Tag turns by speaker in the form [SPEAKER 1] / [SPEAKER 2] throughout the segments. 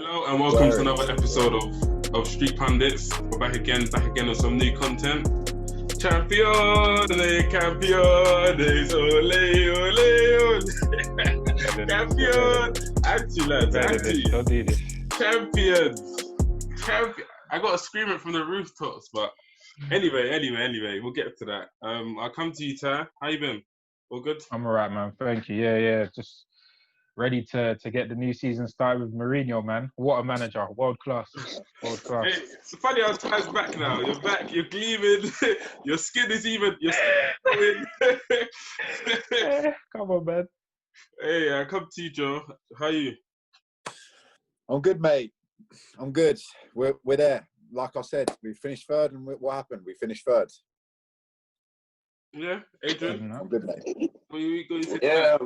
[SPEAKER 1] Hello and welcome to another episode of Street Pundits. We're back again with some new content. Champions, campeones, ole, ole, ole. Champion,
[SPEAKER 2] Don't do this.
[SPEAKER 1] Champions. I got to scream it from the rooftops, but anyway, we'll get to that. I'll come to you, Ty. How you been? All good?
[SPEAKER 2] I'm alright, man. Thank you. Yeah. Just ready to get the new season started with Mourinho, man. What a manager. World class.
[SPEAKER 1] Hey, it's funny how Ty's back now. You're back, you're gleaming, your skin is glowing.
[SPEAKER 2] Come on, man.
[SPEAKER 1] Hey, I come to you, Joe. How are you?
[SPEAKER 3] I'm good, mate. I'm good. We're there. Like I said, we finished third, and what happened? We finished third.
[SPEAKER 1] Yeah, Adrian.
[SPEAKER 3] I'm good, mate.
[SPEAKER 4] Yeah,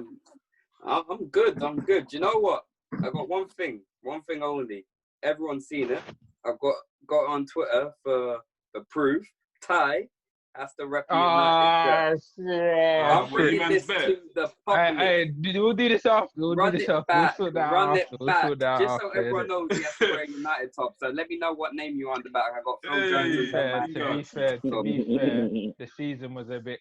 [SPEAKER 4] I'm good. You know what? I got one thing only. Everyone's seen it. I've got on Twitter for proof. Ty has to rep United. I'm bringing this to the public.
[SPEAKER 2] Hey, we'll do this after.
[SPEAKER 4] Run it back.
[SPEAKER 2] We'll sort that
[SPEAKER 4] Just
[SPEAKER 2] out
[SPEAKER 4] so
[SPEAKER 2] after,
[SPEAKER 4] everyone knows he has to wear a United top. So let me know what name you're on the back. I got Phil Jones and
[SPEAKER 2] To be fair, the season was a bit,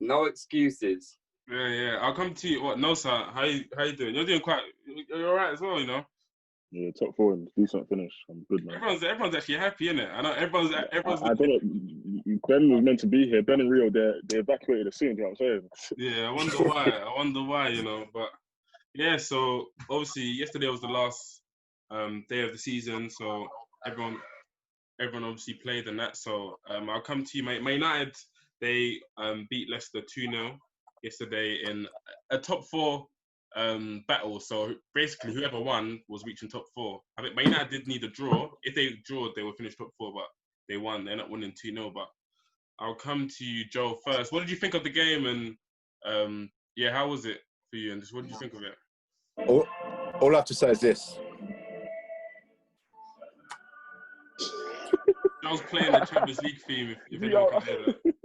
[SPEAKER 4] No excuses.
[SPEAKER 1] Yeah. I'll come to you. What, Nosa? How you doing? You're doing you're alright as well,
[SPEAKER 5] Yeah, top four and decent finish. I'm good, man.
[SPEAKER 1] Everyone's actually happy, innit? I know everyone's.
[SPEAKER 5] I don't know. Ben was meant to be here. Ben and Rio, they evacuated the scene. You know what I'm saying?
[SPEAKER 1] Yeah, I wonder why. But yeah, so obviously yesterday was the last day of the season, so everyone obviously played and that. So I'll come to you, mate. Man United, they beat Leicester 2-0 yesterday in a top four battle. So basically, whoever won was reaching top four. I think Man United did need a draw. If they drew, they would finish top four, but they won. They're not winning 2-0. But I'll come to you, Joe, first. What did you think of the game? And how was it for you? And just what did you think of it?
[SPEAKER 3] All I have to say is this.
[SPEAKER 1] I was playing the Champions League theme. If anyone can hear that.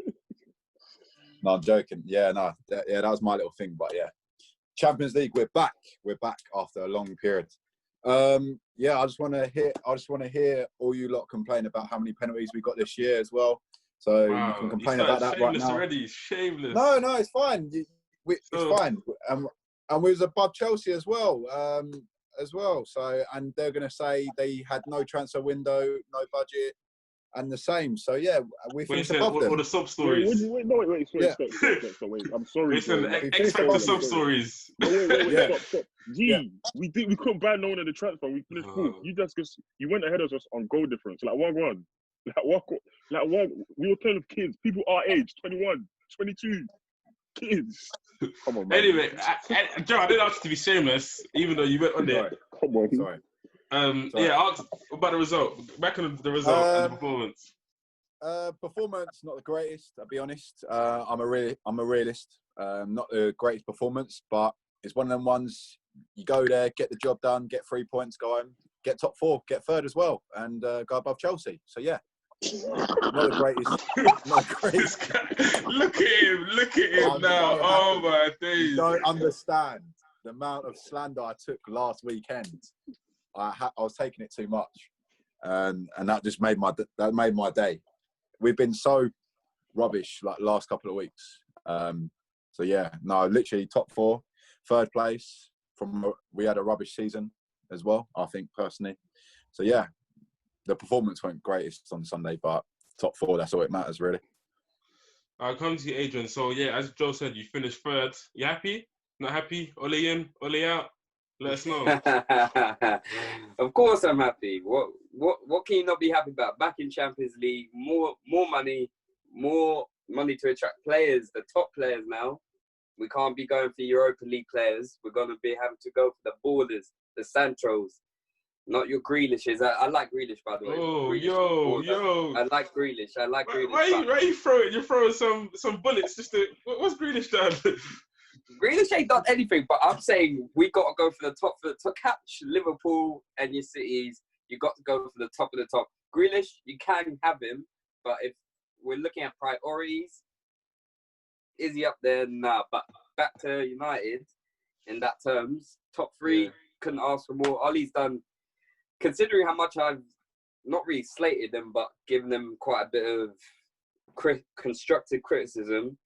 [SPEAKER 3] No, I'm joking. Yeah, that was my little thing. But yeah, Champions League, we're back. We're back after a long period. I just want to hear all you lot complain about how many penalties we got this year as well. So you can complain about that right now.
[SPEAKER 1] Already. Shameless.
[SPEAKER 3] No, it's fine. It's fine. And we was above Chelsea as well. So, and they're going to say they had no transfer window, no budget, and the same. So yeah, we finished above them.
[SPEAKER 1] All the sub stories.
[SPEAKER 5] Wait, stop. I'm sorry.
[SPEAKER 1] Listen, X Factor sub stories.
[SPEAKER 5] Wait, stop. We couldn't buy no one in the transfer. We finished fourth. You went ahead of us on goal difference. Like 1-1. We were playing with kids, people our age, 21, 22, kids. Come on, man.
[SPEAKER 1] Anyway, Joe, I didn't ask you to be shameless, even though you went on there.
[SPEAKER 5] Come on.
[SPEAKER 3] Sorry.
[SPEAKER 1] Ask about the result. Back on the result and the performance.
[SPEAKER 3] Performance not the greatest. I'll be honest. I'm a realist. Not the greatest performance, but it's one of them ones. You go there, get the job done, get 3 points, go home, get top four, get third as well, and go above Chelsea. So yeah. Not the greatest.
[SPEAKER 1] Look at him now. Oh my days.
[SPEAKER 3] You don't understand the amount of slander I took last weekend. I was taking it too much, and that just made my day. We've been so rubbish like last couple of weeks. Literally top four, third place. We had a rubbish season as well, I think personally. So yeah. The performance went greatest on Sunday, but top four, that's all it matters, really.
[SPEAKER 1] I'll come to you, Adrian. So, yeah, as Joe said, you finished third. You happy? Not happy? Ole in, ole out? Let us know.
[SPEAKER 4] Of course I'm happy. What can you not be happy about? Back in Champions League, more money to attract players, the top players now. We can't be going for Europa League players. We're going to be having to go for the Borders, the Santros. Not your Grealishes. I like Grealish, by the way.
[SPEAKER 1] Oh,
[SPEAKER 4] Grealish
[SPEAKER 1] yo.
[SPEAKER 4] I like Grealish.
[SPEAKER 1] Why are you throwing some bullets just to... What's Grealish done?
[SPEAKER 4] Grealish ain't done anything, but I'm saying we got to go for the top. Catch Liverpool and your cities. You got to go for the top of the top. Grealish, you can have him, but if we're looking at priorities, is he up there? Nah, but back to United. in that terms. Top 3, couldn't ask for more. Ollie's done, considering how much I've not really slated them, but given them quite a bit of constructive criticism,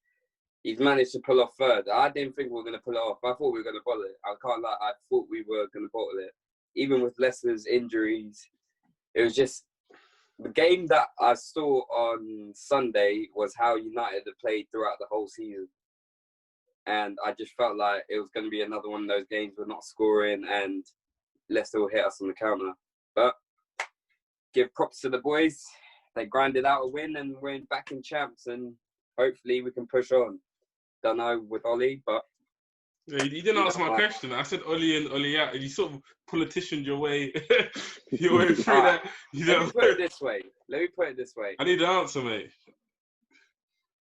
[SPEAKER 4] he's managed to pull off third. I didn't think we were going to pull it off. I thought we were going to bottle it. I can't lie. I thought we were going to bottle it. Even with Leicester's injuries, it was just the game that I saw on Sunday was how United had played throughout the whole season. And I just felt like it was going to be another one of those games we're not scoring and Leicester will hit us on the counter. But give props to the boys. They grinded out a win and we're back in champs and hopefully we can push on. Don't know with Ollie, but...
[SPEAKER 1] Yeah, you didn't answer my question. I said Ollie in, Ollie out. And you sort of politicianed your way, through that.
[SPEAKER 4] Let me put it this way.
[SPEAKER 1] I need an answer, mate.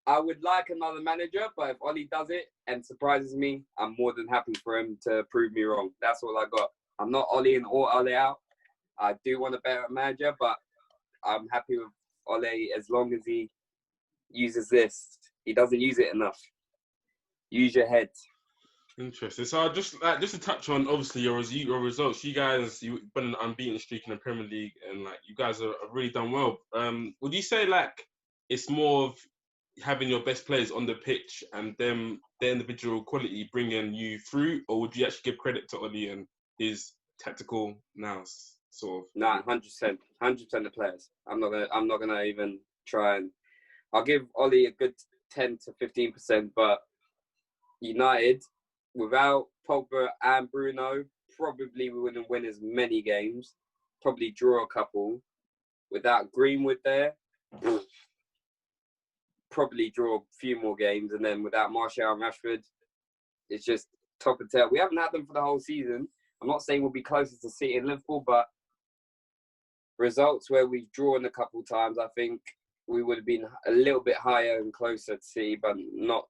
[SPEAKER 4] I would like another manager, but if Ollie does it and surprises me, I'm more than happy for him to prove me wrong. That's all I got. I'm not Ollie in or Ollie out. I do want a better manager, but I'm happy with Ollie as long as he uses this. He doesn't use it enough. Use your head.
[SPEAKER 1] Interesting. So just to touch on obviously your results. You guys, you've been an unbeaten streak in the Premier League, and like you guys have really done well. Would you say like it's more of having your best players on the pitch and them their individual quality bringing you through, or would you actually give credit to Ollie and his tactical nous sort of?
[SPEAKER 4] Nah, 100%, 100% the players. I'm not gonna even try and. I'll give Ollie a good 10 to 15%, but United, without Pogba and Bruno, probably we wouldn't win as many games. Probably draw a couple. Without Greenwood there, probably draw a few more games. And then without Martial and Rashford, it's just top and tail. We haven't had them for the whole season. I'm not saying we'll be closer to City and Liverpool, but results where we've drawn a couple times, I think we would have been a little bit higher and closer to City, but not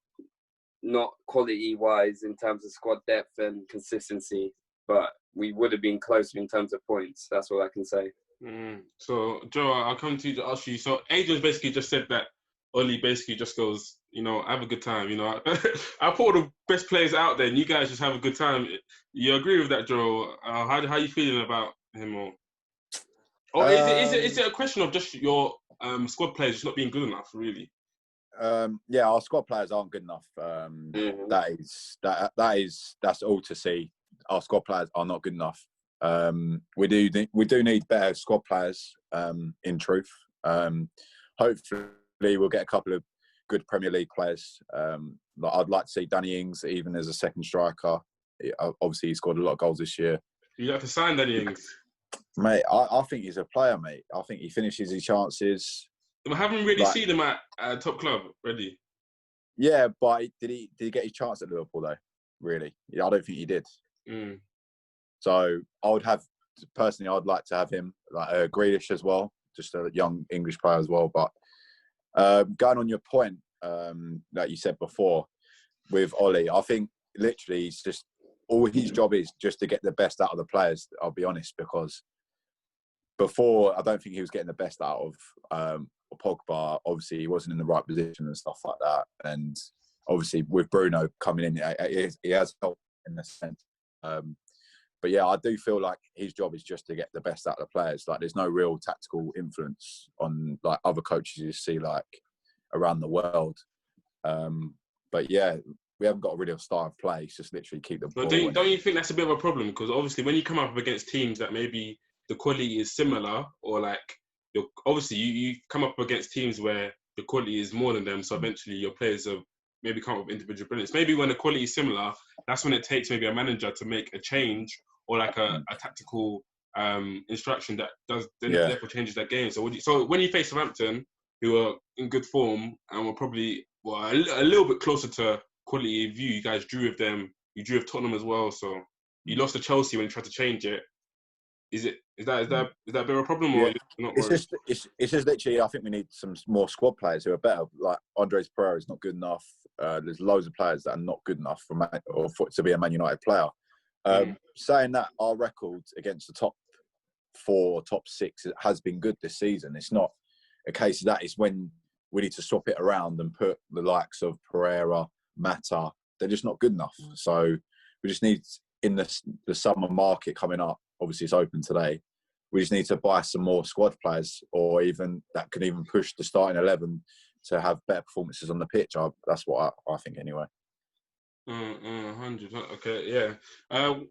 [SPEAKER 4] quality-wise in terms of squad depth and consistency, but we would have been closer in terms of points. That's all I can say.
[SPEAKER 1] So, Joe, I'll come to you to ask you. So, Adrian basically just said that Ollie basically just goes, have a good time. I put all the best players out there, and you guys just have a good time. You agree with that, Joe? How are you feeling about him? Or is it a question of just your squad players just not being good enough, really?
[SPEAKER 3] Yeah, our squad players aren't good enough. That's all to see. Our squad players are not good enough. We do need better squad players. In truth, hopefully we'll get a couple of good Premier League players. I'd like to see Danny Ings even as a second striker. Obviously, he scored a lot of goals this year.
[SPEAKER 1] You have to sign Danny Ings,
[SPEAKER 3] mate. I think he's a player, mate. I think he finishes his chances.
[SPEAKER 1] I haven't really seen him at a top club already.
[SPEAKER 3] Yeah, but did he get his chance at Liverpool though? Really? Yeah, I don't think he did. So I would have personally, I'd like to have him like Grealish as well, just a young English player as well. But going on your point that you said before with Ollie, I think literally he's just all his job is just to get the best out of the players. I'll be honest, because before I don't think he was getting the best out of Pogba. Obviously, he wasn't in the right position and stuff like that. And obviously, with Bruno coming in, he has helped in a sense. But yeah, I do feel like his job is just to get the best out of the players. Like, there's no real tactical influence on like other coaches you see like around the world. But yeah, we haven't got a real style of play. It's just literally keep the ball.
[SPEAKER 1] Don't you think that's a bit of a problem? Because obviously, when you come up against teams that maybe the quality is similar, or like you come up against teams where the quality is more than them, so eventually your players have maybe come up with individual brilliance. Maybe when the quality is similar, that's when it takes maybe a manager to make a change or like a tactical instruction that therefore changes that game. So when you face Southampton, who are in good form and were probably a little bit closer to quality view, you guys drew with them. You drew with Tottenham as well, so you lost to Chelsea when you tried to change it. Is that a bit of a problem, or not?
[SPEAKER 3] It's just literally. I think we need some more squad players who are better. Like Andres Pereira is not good enough. There's loads of players that are not good enough to be a Man United player. Saying that, our record against the top 4, top 6 has been good this season. It's not a case of that. It's when we need to swap it around and put the likes of Pereira, Mata. They're just not good enough. So We just need, in the summer market coming up, obviously it's open today, we just need to buy some more squad players, or even that can even push the starting 11 to have better performances on the pitch. That's what I think anyway.
[SPEAKER 1] 100. Okay, yeah.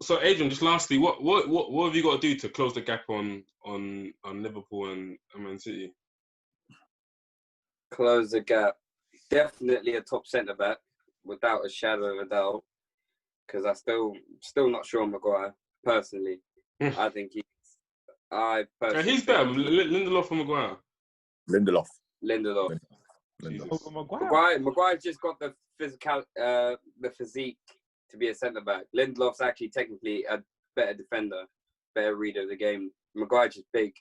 [SPEAKER 1] So Adrian, just lastly, what have you got to do to close the gap on Liverpool and Man City?
[SPEAKER 4] Close the gap. Definitely a top centre back, without a shadow of a doubt. Because I still not sure on Maguire personally. I think
[SPEAKER 1] He's better. Lindelof or Maguire?
[SPEAKER 3] Lindelof.
[SPEAKER 4] Maguire's just got the the physique to be a centre back. Lindelof's actually technically a better defender, better reader of the game. Maguire's just big.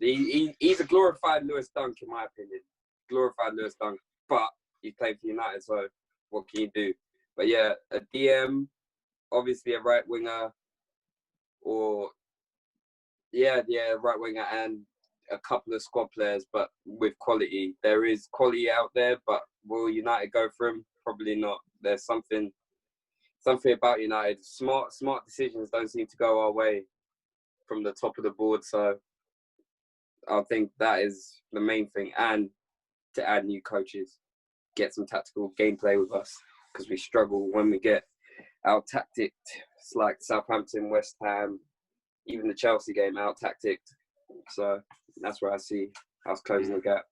[SPEAKER 4] He's a glorified Lewis Dunk in my opinion. Glorified Lewis Dunk, but he's played for United, so what can you do? But yeah, a DM, obviously a right winger, right winger and a couple of squad players, but with quality. There is quality out there, but will United go for him? Probably not. There's something about United. Smart decisions don't seem to go our way from the top of the board. So I think that is the main thing. And to add new coaches, get some tactical gameplay with us, because we struggle when we get out-tacticked. It's like Southampton, West Ham, even the Chelsea game, out-tacticked. So that's where I see us closing the gap.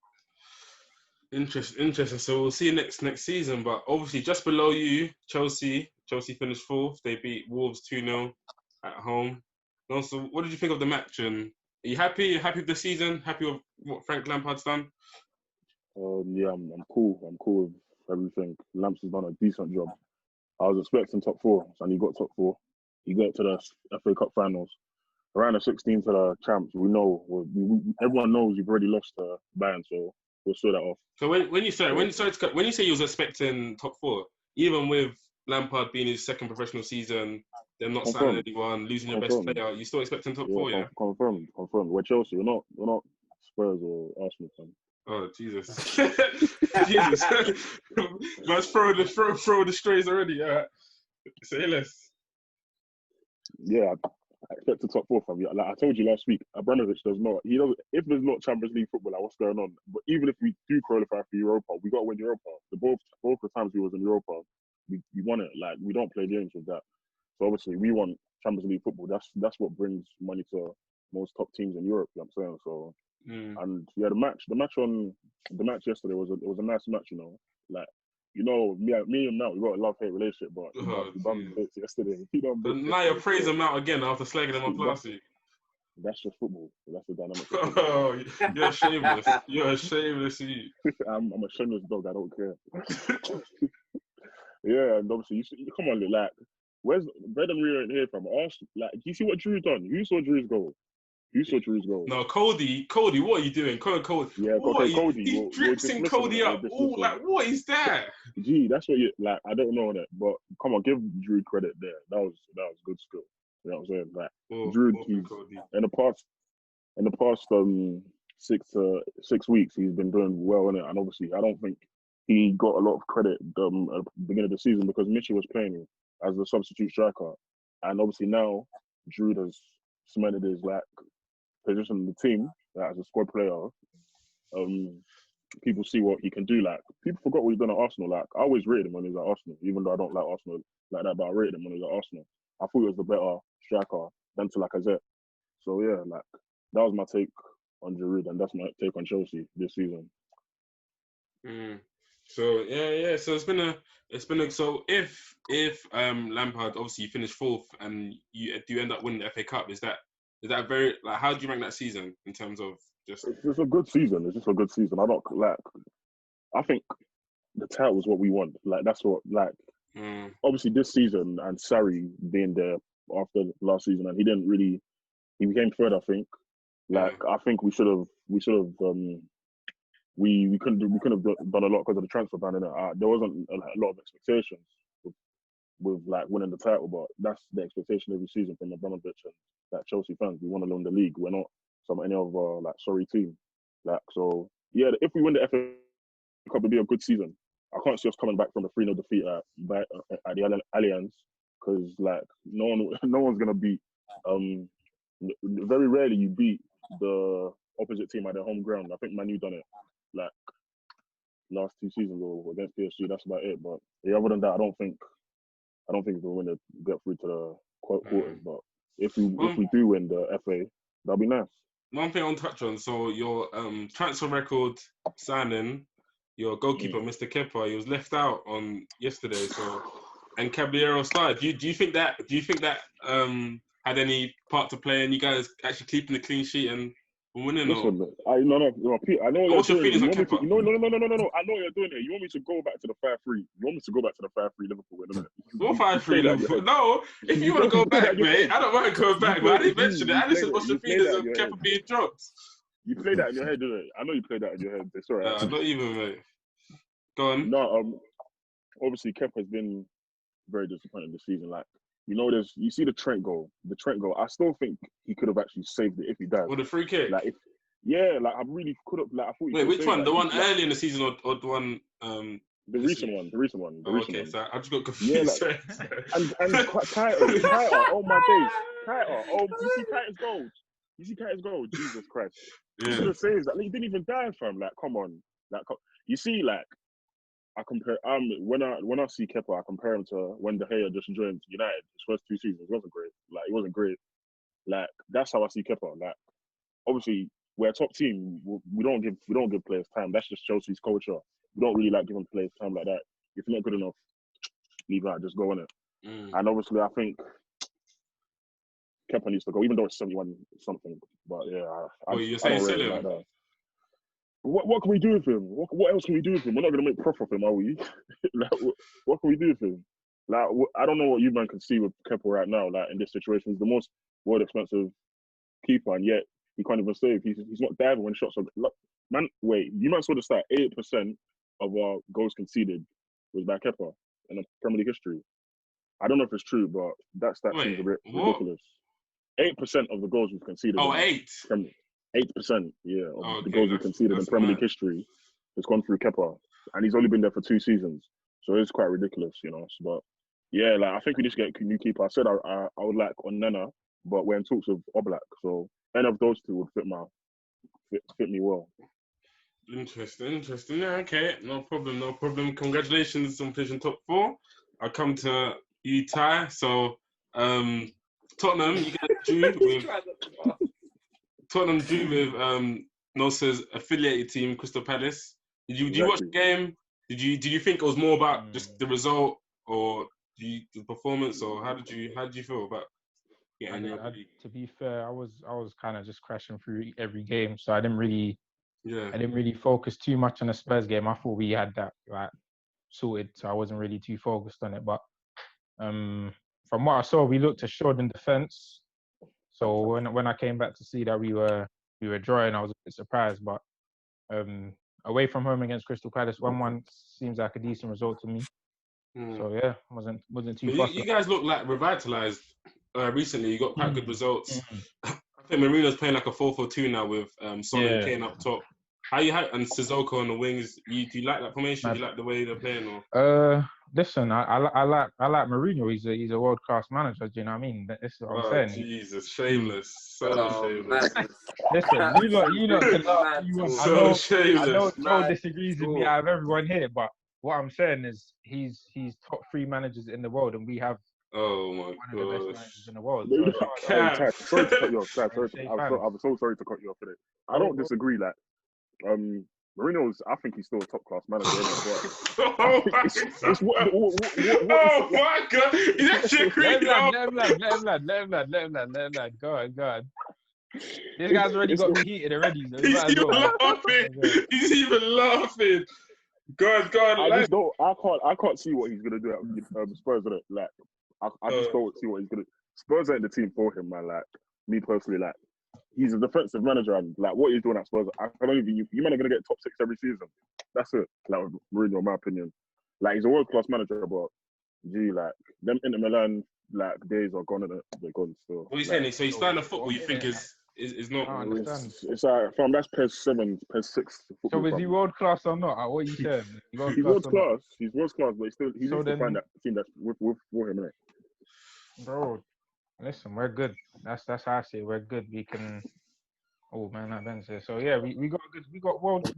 [SPEAKER 1] Interesting. So we'll see you next season. But obviously, just below you, Chelsea finished 4th. They beat Wolves 2-0 at home. Also, what did you think of the match? And are you happy? You happy with the season? Happy with what Frank Lampard's done?
[SPEAKER 5] Yeah, I'm cool. I'm cool with everything. Lamps has done a decent job. I was expecting top 4, and he got top 4. He got to the FA Cup finals. Around the 16 to the champs, we know. Everyone knows you've already lost to Bayern, so we'll sort that off.
[SPEAKER 1] So when you say you was expecting top 4, even with Lampard being his second professional season, them not signing anyone, losing your best player, you still expecting top 4, yeah?
[SPEAKER 5] Confirmed. We're Chelsea. We're not Spurs or Arsenal fans.
[SPEAKER 1] Oh Jesus! Jesus! Let's throw the strays already. Yeah. Say less.
[SPEAKER 5] Yeah, I expect the top 4 from you. Like I told you last week, Abramovich does not. He doesn't. If there's not Champions League football, like what's going on? But even if we do qualify for Europa, we got to win Europa. Both the times we was in Europa, we won it. Like we don't play games with that. So obviously we want Champions League football. That's what brings money to most top teams in Europe. You know what I'm saying? So. And yeah, the match yesterday was a nice match, you know. Like, you know, me and Mount, we got a love-hate relationship, but we bumped bits yesterday.
[SPEAKER 1] But now you're praising Mount again after slagging him on Classy.
[SPEAKER 5] That's just football. That's the dynamic.
[SPEAKER 1] Oh, you're shameless. You're a shameless.
[SPEAKER 5] I'm a shameless dog. I don't care. Yeah, and obviously, come on, like, where's Brendan Rio in here from? Like, do you see what Drew's done? Who saw Drew's goal? No,
[SPEAKER 1] Cody, what are you doing? Cody.
[SPEAKER 5] Yeah, Cody.
[SPEAKER 1] He's dripsing Cody up. Oh, like, what is that?
[SPEAKER 5] Gee, that's what you like. I don't know that, but come on, give Drew credit there. That was good skill. You know what I'm saying? Like Drew, in the past 6 weeks, he's been doing well in it, and obviously, I don't think he got a lot of credit at the beginning of the season because Michi was playing as the substitute striker, and obviously now Drew has cemented his position in the team as a squad player. People see what he can do. Like people forgot what he's done at Arsenal. Like I always rated him when he was at Arsenal, even though I don't like Arsenal like that. But I rated him when he was at Arsenal. I thought he was the better striker than to Lacazette. So yeah, like that was my take on Giroud, and that's my take on Chelsea this season.
[SPEAKER 1] So yeah. So it's been a. So if Lampard obviously you finish 4th and you end up winning the FA Cup, is that very like how do you rank that season in terms of just?
[SPEAKER 5] It's a good season. It's just a good season. I think the title is what we want. Like that's what obviously this season and Sarri being there after last season and he became third. I think. I think we should have. We couldn't have done a lot because of the transfer ban. There wasn't a lot of expectations with like winning the title, but that's the expectation every season from Abramovich and like Chelsea fans. We want to win the league. We're not any other sorry team. So yeah, if we win the FA Cup, it'll be a good season. I can't see us coming back from a 3-0 defeat at the Allianz because like no one's gonna beat. Very rarely you beat the opposite team at their home ground. I think Man U done it like last 2 seasons or against PSG. That's about it. But yeah, other than that, I don't think we'll win to get through to the quarters. But if we do win the FA, that'll be nice.
[SPEAKER 1] One thing I want to touch on. So your transfer record signing, your goalkeeper, Mr. Kepa, he was left out on yesterday. So and Caballero started. Do you think that had any part to play in you guys actually keeping the clean sheet and winning?
[SPEAKER 5] Listen, no, Pete, I know what
[SPEAKER 1] what's
[SPEAKER 5] you're
[SPEAKER 1] your
[SPEAKER 5] doing.
[SPEAKER 1] feelings on Kepa?
[SPEAKER 5] No. I know what you're doing here. You want me to go back to the 5-3? You want me to go back to the 5-3 Liverpool win, isn't it?
[SPEAKER 1] What 5-3 Liverpool? No, if you want to go back, mate, I don't mind going back. But I didn't mention it. I just said, what's your feelings on Kepa being dropped?
[SPEAKER 5] You played that in your head, didn't it? I know you played that in your head. It's all right.
[SPEAKER 1] Not even, mate. Go on.
[SPEAKER 5] No, obviously Kepa's been very disappointing this season. Like, you see the Trent goal. I still think he could have actually saved it if he died.
[SPEAKER 1] With a free kick?
[SPEAKER 5] Like, I really could have. Like, I thought.
[SPEAKER 1] Wait, which one? The one early in the season or the one?
[SPEAKER 5] The recent one.
[SPEAKER 1] Okay, so I just got confused.
[SPEAKER 5] Yeah, and Kiter. Oh my days, Kiter. Oh, you see Kiter's goal. Jesus Christ.
[SPEAKER 1] Yeah.
[SPEAKER 5] He saves that. He didn't even die, fam. Like, come on. Like, you see, like. I compare when I see Kepa, I compare him to when De Gea just joined United. His first 2 seasons wasn't great. Like, he wasn't great. Like, that's how I see Kepa. Like, obviously we're a top team. We don't give players time. That's just Chelsea's culture. We don't really like giving players time like that. If you're not good enough, leave out. Just go on it. And obviously, I think Kepa needs to go, even though it's 71 something. But yeah,
[SPEAKER 1] you're saying sell him?
[SPEAKER 5] Like that. What can we do with him? What else can we do with him? We're not going to make profit of him, are we? Like, what can we do with him? Like, I don't know what you man can see with Kepa right now. Like, in this situation, he's the most world expensive keeper, and yet he can't even save. He's not diving when shots are. Man, wait, you might saw the stat: 8% of our goals conceded was by Kepa in the Premier League history. I don't know if it's true, but that stat seems a bit ridiculous. 8% of the goals we've conceded.
[SPEAKER 1] Oh, 8%,
[SPEAKER 5] yeah, of the goals we conceded in Premier League history has gone through Kepa, and he's only been there for 2 seasons, so it's quite ridiculous, But yeah, like, I think we need to get a new keeper. I said I would like Onana, but we're in talks of Oblak, so any of those 2 would fit me well.
[SPEAKER 1] Interesting. Yeah, okay, no problem. Congratulations on finishing top 4. I'll come to you, Ty. So, Tottenham, you guys drew with. Tottenham drew with Nosa's affiliated team, Crystal Palace. Did you watch the game? Did you think it was more about just the result or the performance, or how did you feel about? Yeah,
[SPEAKER 2] to be fair, I was kind of just crashing through every game, so I didn't really focus too much on the Spurs game. I thought we had that like sorted, so I wasn't really too focused on it. But from what I saw, we looked assured in defence. So when I came back to see that we were drawing, I was a bit surprised. But away from home against Crystal Palace, 1-1 seems like a decent result to me. So yeah, wasn't too fussed.
[SPEAKER 1] You guys look like revitalised recently. You got quite good results. I think Marino's playing like a 4-4-2 now with Son and Kane up top. And Sissoko on the wings. Do you like that formation? Do you like the way they're playing? Or?
[SPEAKER 2] Listen, I like Mourinho. He's a world class manager. Do you know what I mean? That's what I'm saying.
[SPEAKER 1] Jesus, shameless, shameless.
[SPEAKER 2] Listen, you know, I know Joe disagrees with me out of everyone here, but what I'm saying is he's top 3 managers in the world, and we have one of the best managers in the world.
[SPEAKER 5] Sorry to cut you off. I'm so sorry to cut you off today. I don't disagree. Like, Mourinho's, I think he's still a top class manager.
[SPEAKER 1] Oh my God! He's actually great.
[SPEAKER 2] Let him lad. Go on. This guy's already got me heated already. So
[SPEAKER 1] He's even laughing. Go on.
[SPEAKER 5] I can't see what he's gonna do at Spurs. Like, I just don't see what he's gonna. Spurs ain't the team for him, man. Like, me personally, like. He's a defensive manager, and like what he's doing at Spurs, I don't even. You men are gonna get top 6 every season. That's it. Like, Mourinho, in my opinion, like, he's a world class manager, but like them Inter Milan days are gone, and they're gone still.
[SPEAKER 1] What are you saying? So he's starting a football you think is is not.
[SPEAKER 2] I understand.
[SPEAKER 5] It's like, fam, that's PES 7, PES 6.
[SPEAKER 2] So is he world class or not? What are you saying?
[SPEAKER 5] He's world class. He's world class, but he
[SPEAKER 2] So
[SPEAKER 5] needs to
[SPEAKER 2] then-
[SPEAKER 5] find that team that's for him, innit?
[SPEAKER 2] Bro, listen, we're good. That's how I see it. We're good. We can. Oh man, that Ben's here. So yeah, we got world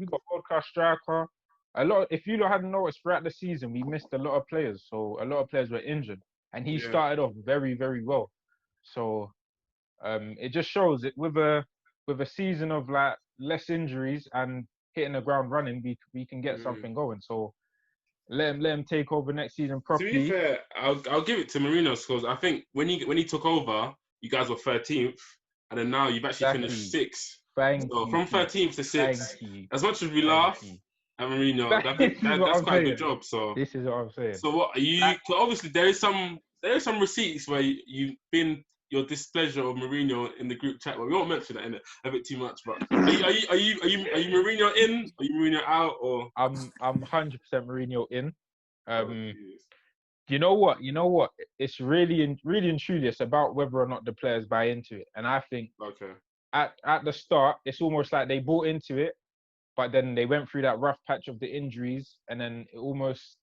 [SPEAKER 2] class striker. A lot. If you hadn't noticed throughout the season, we missed a lot of players. So a lot of players were injured, and he started off very, very well. So it just shows it with a season of like less injuries and hitting the ground running, we can get something going. So let him take over next season properly.
[SPEAKER 1] To be fair, I'll give it to Mourinho because I think when he took over, you guys were 13th, and then now you've actually finished 6th. So from 13th to 6th, as much as we laugh at Mourinho, that's quite a good job. So
[SPEAKER 2] this is what I'm saying.
[SPEAKER 1] So what are you? So obviously there is some receipts where you've been your displeasure of Mourinho in the group chat. Well, we won't mention that in it a bit too much. But are you Mourinho in? Are you Mourinho out? Or
[SPEAKER 2] I'm 100% Mourinho in. You know what? It's really and truly it's about whether or not the players buy into it. And I think at the start, it's almost like they bought into it, but then they went through that rough patch of the injuries, and then it almost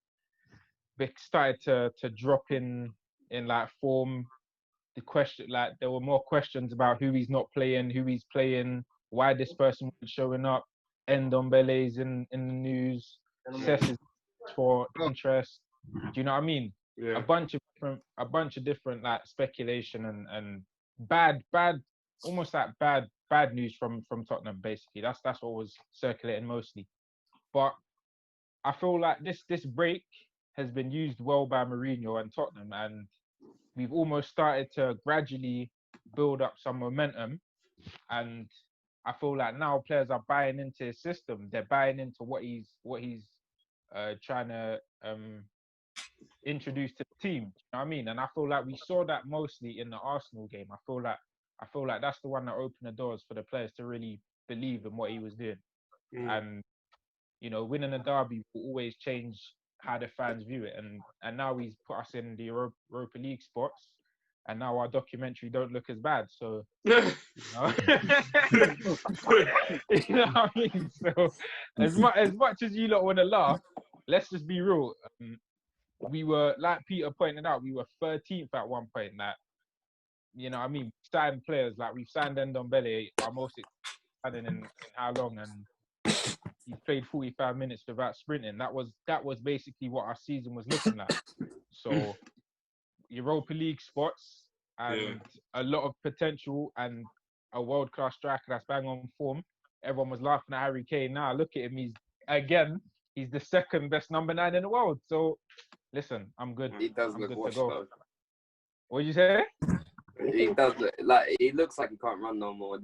[SPEAKER 2] they started to drop in like form. The question, like there were more questions about who he's not playing, who he's playing, why this person was showing up. Ndombele's in the news. Cess is for interest. Do you know what I mean?
[SPEAKER 1] Yeah.
[SPEAKER 2] A bunch of different like speculation and bad, almost like bad news from Tottenham. Basically, that's what was circulating mostly. But I feel like this break has been used well by Mourinho and Tottenham, and we've almost started to gradually build up some momentum. And I feel like now players are buying into his system. They're buying into what he's trying to introduce to the team. You know what I mean? And I feel like we saw that mostly in the Arsenal game. I feel like that's the one that opened the doors for the players to really believe in what he was doing. And winning a derby will always change how the fans view it. And now he's put us in the Europa League spots. And now our documentary don't look as bad. So, you know what I mean? So, as much as you lot want to laugh, let's just be real. We were, like Peter pointed out, we were 13th at one point. Like, you know what I mean? Signed players, like we've signed Ndombele, our most exciting in how long? And he played 45 minutes without sprinting. That was basically what our season was looking like. So, Europa League spots and a lot of potential and a world-class striker that's bang on form. Everyone was laughing at Harry Kane. Now look at him. He's the second best number 9 in the world. So listen, I'm good.
[SPEAKER 4] He does look washed though.
[SPEAKER 2] What did you say?
[SPEAKER 4] He does look like he looks like he can't run no more.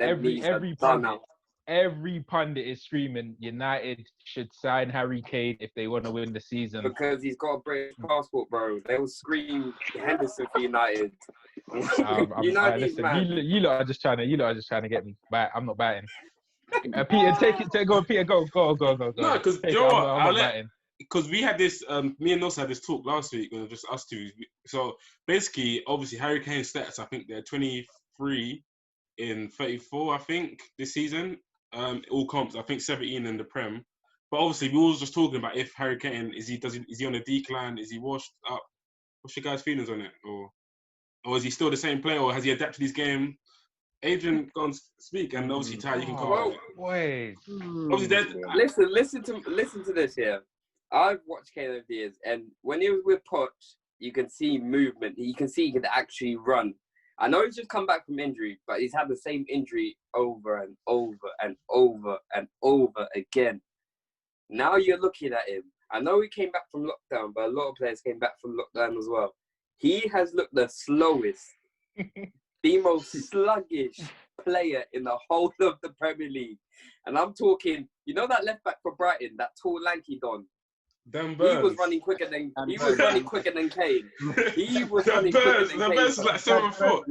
[SPEAKER 2] Every pundit is screaming United should sign Harry Kane if they want to win the season.
[SPEAKER 4] Because he's got a British passport, bro. They will scream Henderson for United.
[SPEAKER 2] Listen, you lot are just trying to get me. But I'm not batting. Peter, go. Peter, go.
[SPEAKER 1] No, because because we had this, me and Nosa had this talk last week, just us two. So basically, obviously, Harry Kane's stats, I think they're 23 in 34, I think, this season. All comps, I think 17 in the Prem. But obviously, we were just talking about if Harry Kane is he on a decline? Is he washed up? What's your guys' feelings on it? Or is he still the same player? Or has he adapted his game? Adrian, go and speak, and obviously Ty, you can come up.
[SPEAKER 2] Wait.
[SPEAKER 4] Listen to this here. I've watched Kane over the years, and when he was with Poch, you can see movement. You can see he can actually run. I know he's just come back from injury, but he's had the same injury over and over and over and over again. Now you're looking at him. I know he came back from lockdown, but a lot of players came back from lockdown as well. He has looked the slowest, the most sluggish player in the whole of the Premier League. And I'm talking, you know that left back for Brighton, that tall, lanky Don? He was running quicker than Kane. He was running quicker than Kane.
[SPEAKER 1] Is like 7 foot.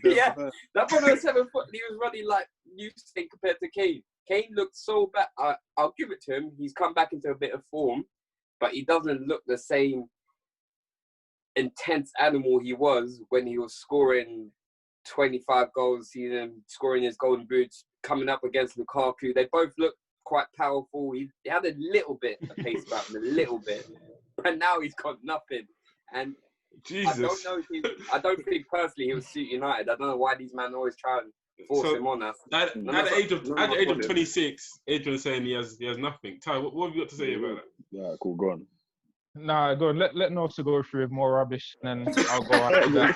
[SPEAKER 4] Yeah, that brother was 7 foot. He was running like Usain compared to Kane. Kane looked so bad. I'll give it to him. He's come back into a bit of form, but he doesn't look the same intense animal he was when he was scoring 25 goals a season, scoring his golden boots, coming up against Lukaku. They both look quite powerful. He had a little bit of pace about him, a little bit. But now he's got nothing. And
[SPEAKER 1] Jesus.
[SPEAKER 4] I don't think personally he would suit United. I don't know why these men always try and force him on us.
[SPEAKER 1] At the age of 26, Adrian's saying he has nothing. Ty, what have you got to say about that?
[SPEAKER 5] Yeah, cool, go on.
[SPEAKER 2] Nah, go on. Let Nosa go through with more rubbish, and then I'll go after that.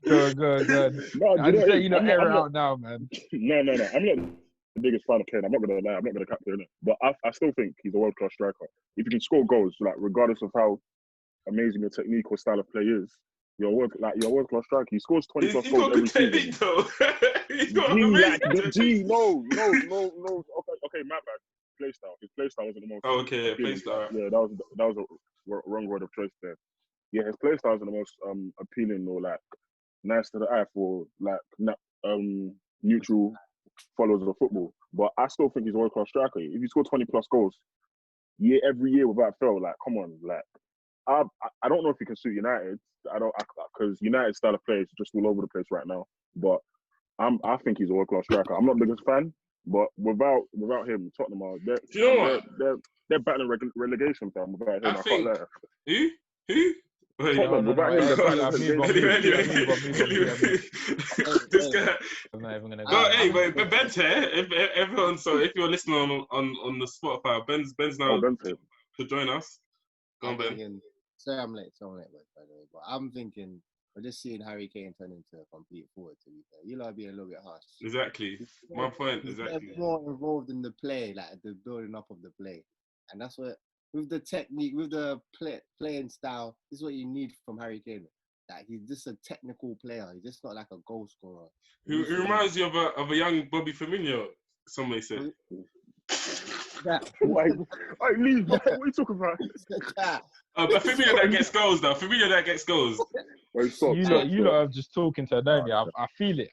[SPEAKER 2] Good.
[SPEAKER 5] No,
[SPEAKER 2] I just say air it out now, man.
[SPEAKER 5] No. I'm not the biggest fan of Kane. I'm not gonna lie. I'm not gonna capture it. But I still think he's a world class striker. If you can score goals, like regardless of how amazing your technique or style of play is, you're a world class striker. He scores 20 plus goals every season.
[SPEAKER 1] He's got amazing technique.
[SPEAKER 5] No. Okay, my bad. Playstyle. His playstyle wasn't the most.
[SPEAKER 1] Oh, okay, playstyle.
[SPEAKER 5] Yeah, that was a wrong word of choice there. Yeah, his playstyle isn't the most appealing or like nice to the eye for like neutral followers of football. But I still think he's a world class striker. If you score 20 plus goals every year without fail, like come on, like I don't know if he can suit United. Because United style of play is just all over the place right now. But I think he's a world class striker. I'm not the biggest fan, but without him, Tottenham are they're battling relegation, fam. Without him, I can't let
[SPEAKER 1] Who?
[SPEAKER 5] Tottenham, without him, they're battling relegation.
[SPEAKER 1] This guy.
[SPEAKER 2] I'm not even gonna go.
[SPEAKER 1] Oh, hey, but Ben's here. If you're listening on the Spotify, Ben's now to join us. Go on, Ben.
[SPEAKER 6] Sorry, I'm late, by the way. But I'm thinking, we're just seeing Harry Kane turn into a complete forward, to be fair. You lot are being a little bit harsh.
[SPEAKER 1] Exactly. My point, exactly.
[SPEAKER 6] He's more involved in the play, like the building up of the play. And that's what, with the technique, with the playing style, this is what you need from Harry Kane. Like, he's just a technical player. He's just not like a goal scorer.
[SPEAKER 1] Who reminds you of a young Bobby Firmino, some may say.
[SPEAKER 5] What are you talking about?
[SPEAKER 1] But Firmino that gets goals, though. Firmino that gets goals.
[SPEAKER 2] You lot are just talking to Adrian. I feel it.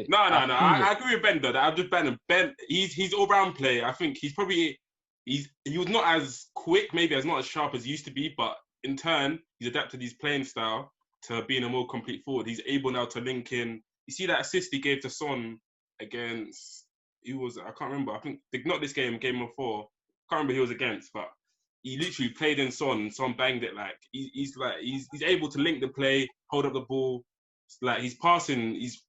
[SPEAKER 2] No.
[SPEAKER 1] I agree with Ben, though. I'm just Ben. Ben, he's all-round player. I think he was not as quick, maybe as not as sharp as he used to be, but in turn, he's adapted his playing style to being a more complete forward. He's able now to link in. You see that assist he gave to Son against... I can't remember. I think not this game before. Can't remember who he was against, but he literally played in Son. Son banged it like he's able to link the play, hold up the ball. Like his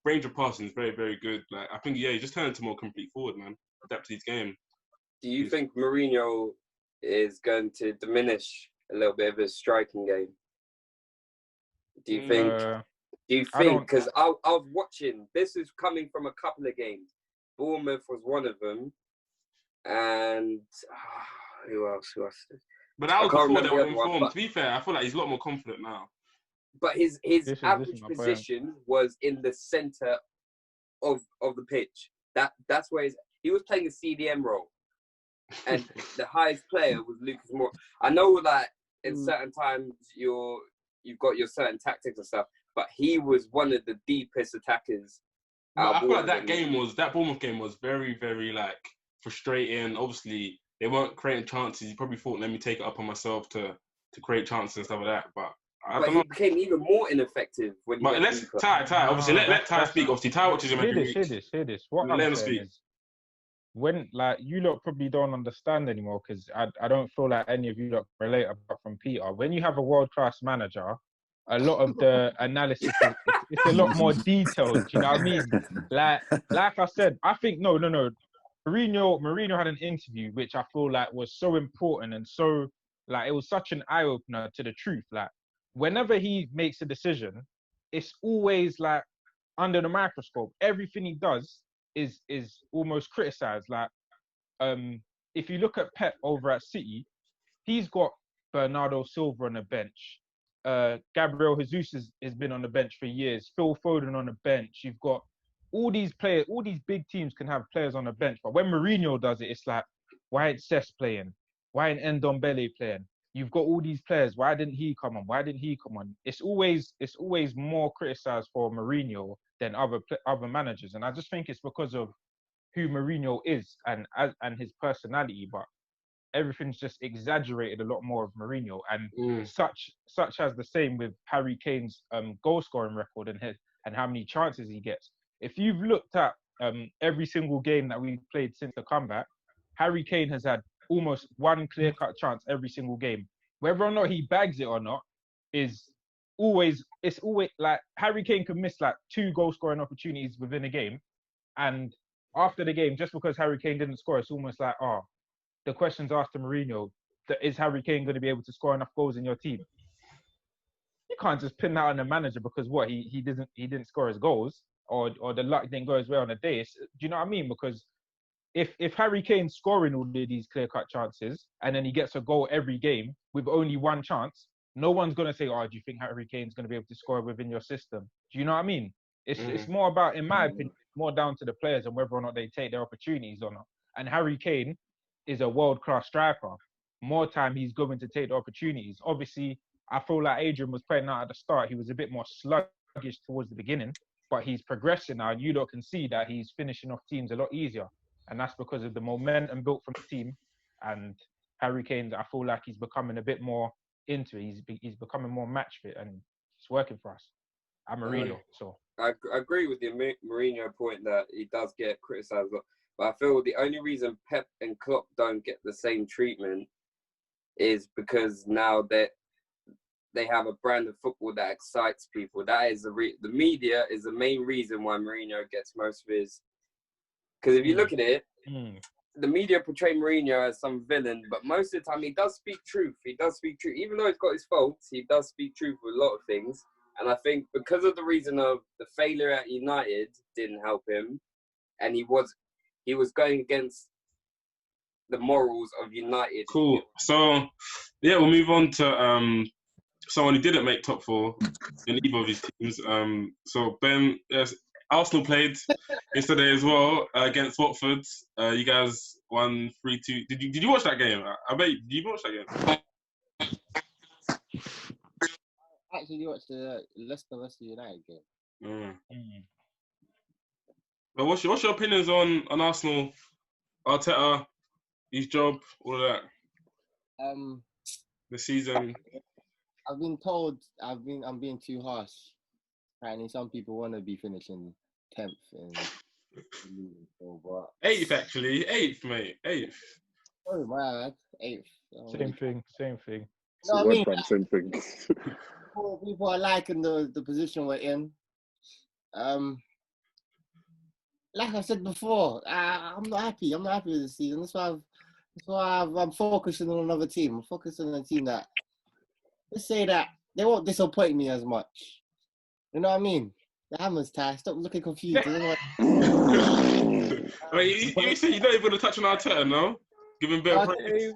[SPEAKER 1] range of passing is very, very good. Like I think he just turned into more complete forward, man. Adapt to his game.
[SPEAKER 4] Do you think Mourinho is going to diminish a little bit of his striking game? Do you think? Because I was watching. This is coming from a couple of games. Bournemouth was one of them, and who else?
[SPEAKER 1] But that was before they were informed. To be fair, I feel like he's a lot more confident now.
[SPEAKER 4] But his average position was in the centre of the pitch. That's where he was playing a CDM role, and the highest player was Lucas Moura. I know that in certain times you've got your certain tactics and stuff, but he was one of the deepest attackers.
[SPEAKER 1] I feel like that Bournemouth game was very, very like frustrating. Obviously, they weren't creating chances. He probably thought, let me take it up on myself to create chances and stuff like that. But I don't know.
[SPEAKER 4] He became even more ineffective when.
[SPEAKER 1] But let's Ty. Obviously, let Ty speak. Obviously, Ty watches him every week.
[SPEAKER 2] Hear this. What I'm saying is, when like you lot probably don't understand anymore because I don't feel like any of you lot relate apart from Peter. When you have a world class manager, a lot of the analysis it's a lot more detailed. You know what I mean? Like I said, I think no. Mourinho had an interview which I feel like was so important and so like it was such an eye opener to the truth. Like whenever he makes a decision, it's always like under the microscope. Everything he does is almost criticized. Like if you look at Pep over at City, he's got Bernardo Silva on the bench. Gabriel Jesus has been on the bench for years. Phil Foden on the bench. You've got all these players. All these big teams can have players on the bench. But when Mourinho does it, it's like, why ain't Cesc playing? Why ain't Ndombele playing? You've got all these players. Why didn't he come on? Why didn't he come on? It's always more criticized for Mourinho than other managers. And I just think it's because of who Mourinho is and his personality. But everything's just exaggerated a lot more of Mourinho, and such as the same with Harry Kane's goal scoring record and how many chances he gets. If you've looked at every single game that we've played since the comeback, Harry Kane has had almost one clear-cut chance every single game. Whether or not he bags it or not it's always like Harry Kane could miss like 2 goal-scoring opportunities within a game, and after the game, just because Harry Kane didn't score, it's almost like, the question's asked to Mourinho, is Harry Kane going to be able to score enough goals in your team? You can't just pin that on the manager because what he didn't score his goals or the luck didn't go his way on the day. Do you know what I mean? Because if Harry Kane's scoring all of these clear-cut chances and then he gets a goal every game with only one chance, no one's going to say, do you think Harry Kane's going to be able to score within your system? Do you know what I mean? It's more about, in my opinion, more down to the players and whether or not they take their opportunities or not. And Harry Kane is a world-class striker. More time he's going to take the opportunities. Obviously, I feel like Adrian was playing out at the start. He was a bit more sluggish towards the beginning, but he's progressing now. And you lot can see that he's finishing off teams a lot easier. And that's because of the momentum built from the team. And Harry Kane, I feel like he's becoming a bit more into it. He's becoming more match fit, and it's working for us. I'm Mourinho, so.
[SPEAKER 4] I agree with the Mourinho point that he does get criticised, but I feel the only reason Pep and Klopp don't get the same treatment is because now they have a brand of football that excites people. That is the media is the main reason why Mourinho gets most of his. Because if you look at it, the media portray Mourinho as some villain, but most of the time he does speak truth. He does speak truth. Even though he's got his faults, he does speak truth with a lot of things. And I think because of the reason of the failure at United didn't help him, and he was going against the morals of United.
[SPEAKER 1] Cool. So, yeah, we'll move on to someone who didn't make top 4 in either of his teams. So, Ben, yes, Arsenal played yesterday as well against Watford. You guys won 3-2. Did you watch that game? I bet. Did you watch that game?
[SPEAKER 6] Actually, watched the Leicester United game.
[SPEAKER 1] But what's your opinions on Arsenal, Arteta, his job, all of that? The season.
[SPEAKER 6] I've been told I'm being too harsh. Apparently, some people want to be finishing 10th in the league. But
[SPEAKER 1] 8th, actually. 8th, mate. 8th.
[SPEAKER 6] Oh, my bad. 8th.
[SPEAKER 2] Same thing.
[SPEAKER 6] You know what I mean?
[SPEAKER 5] Same thing.
[SPEAKER 6] People are liking the position we're in. Like I said before, I'm not happy. I'm not happy with this season. That's why I'm focusing on another team. I'm focusing on a team that, let's say that they won't disappoint me as much. You know what I mean? The hammer's tight. Stop looking confused.
[SPEAKER 1] Wait, you said you're not even going to touch on Arteta, no? Give him better praise.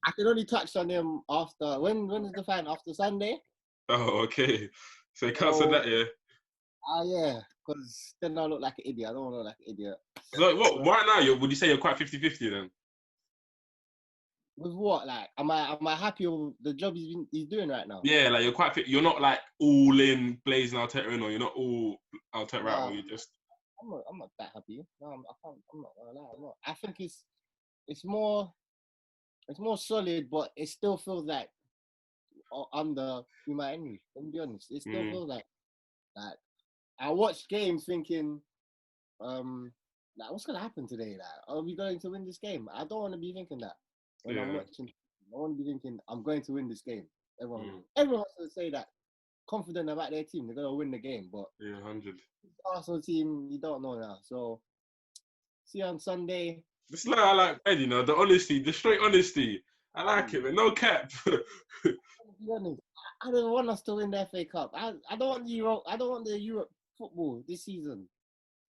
[SPEAKER 6] I can only touch on him after, when is the final? After Sunday?
[SPEAKER 1] Oh, okay. So you cancelled that, yeah?
[SPEAKER 6] Yeah, because then I'll look like an idiot. I don't want to look like an idiot.
[SPEAKER 1] So, what, right now, would you say you're quite 50-50 then?
[SPEAKER 6] With what? Like, am I happy with the job he's doing right now?
[SPEAKER 1] Yeah, like you're not like all in blazing Arteta in, or you're not all Arteta out, or you just.
[SPEAKER 6] I'm not that happy. No, I'm not gonna lie. I'm not. I think it's more solid, but it still feels like under my enemy. Let me be honest. It still feels like I watch games thinking, like, what's gonna happen today? Like, are we going to win this game? I don't want to be thinking that when I'm watching. I want to be thinking I'm going to win this game. Everyone wants to say that, confident about their team. They're gonna win the game, but
[SPEAKER 1] 100.
[SPEAKER 6] Arsenal team, you don't know now. So see you on Sunday.
[SPEAKER 1] This is like I like Ben, you know, the honesty, the straight honesty. I like it, man. No cap.
[SPEAKER 6] To be honest, I don't want us to win the FA Cup. I don't want the Euro. I don't want the Europe football this season.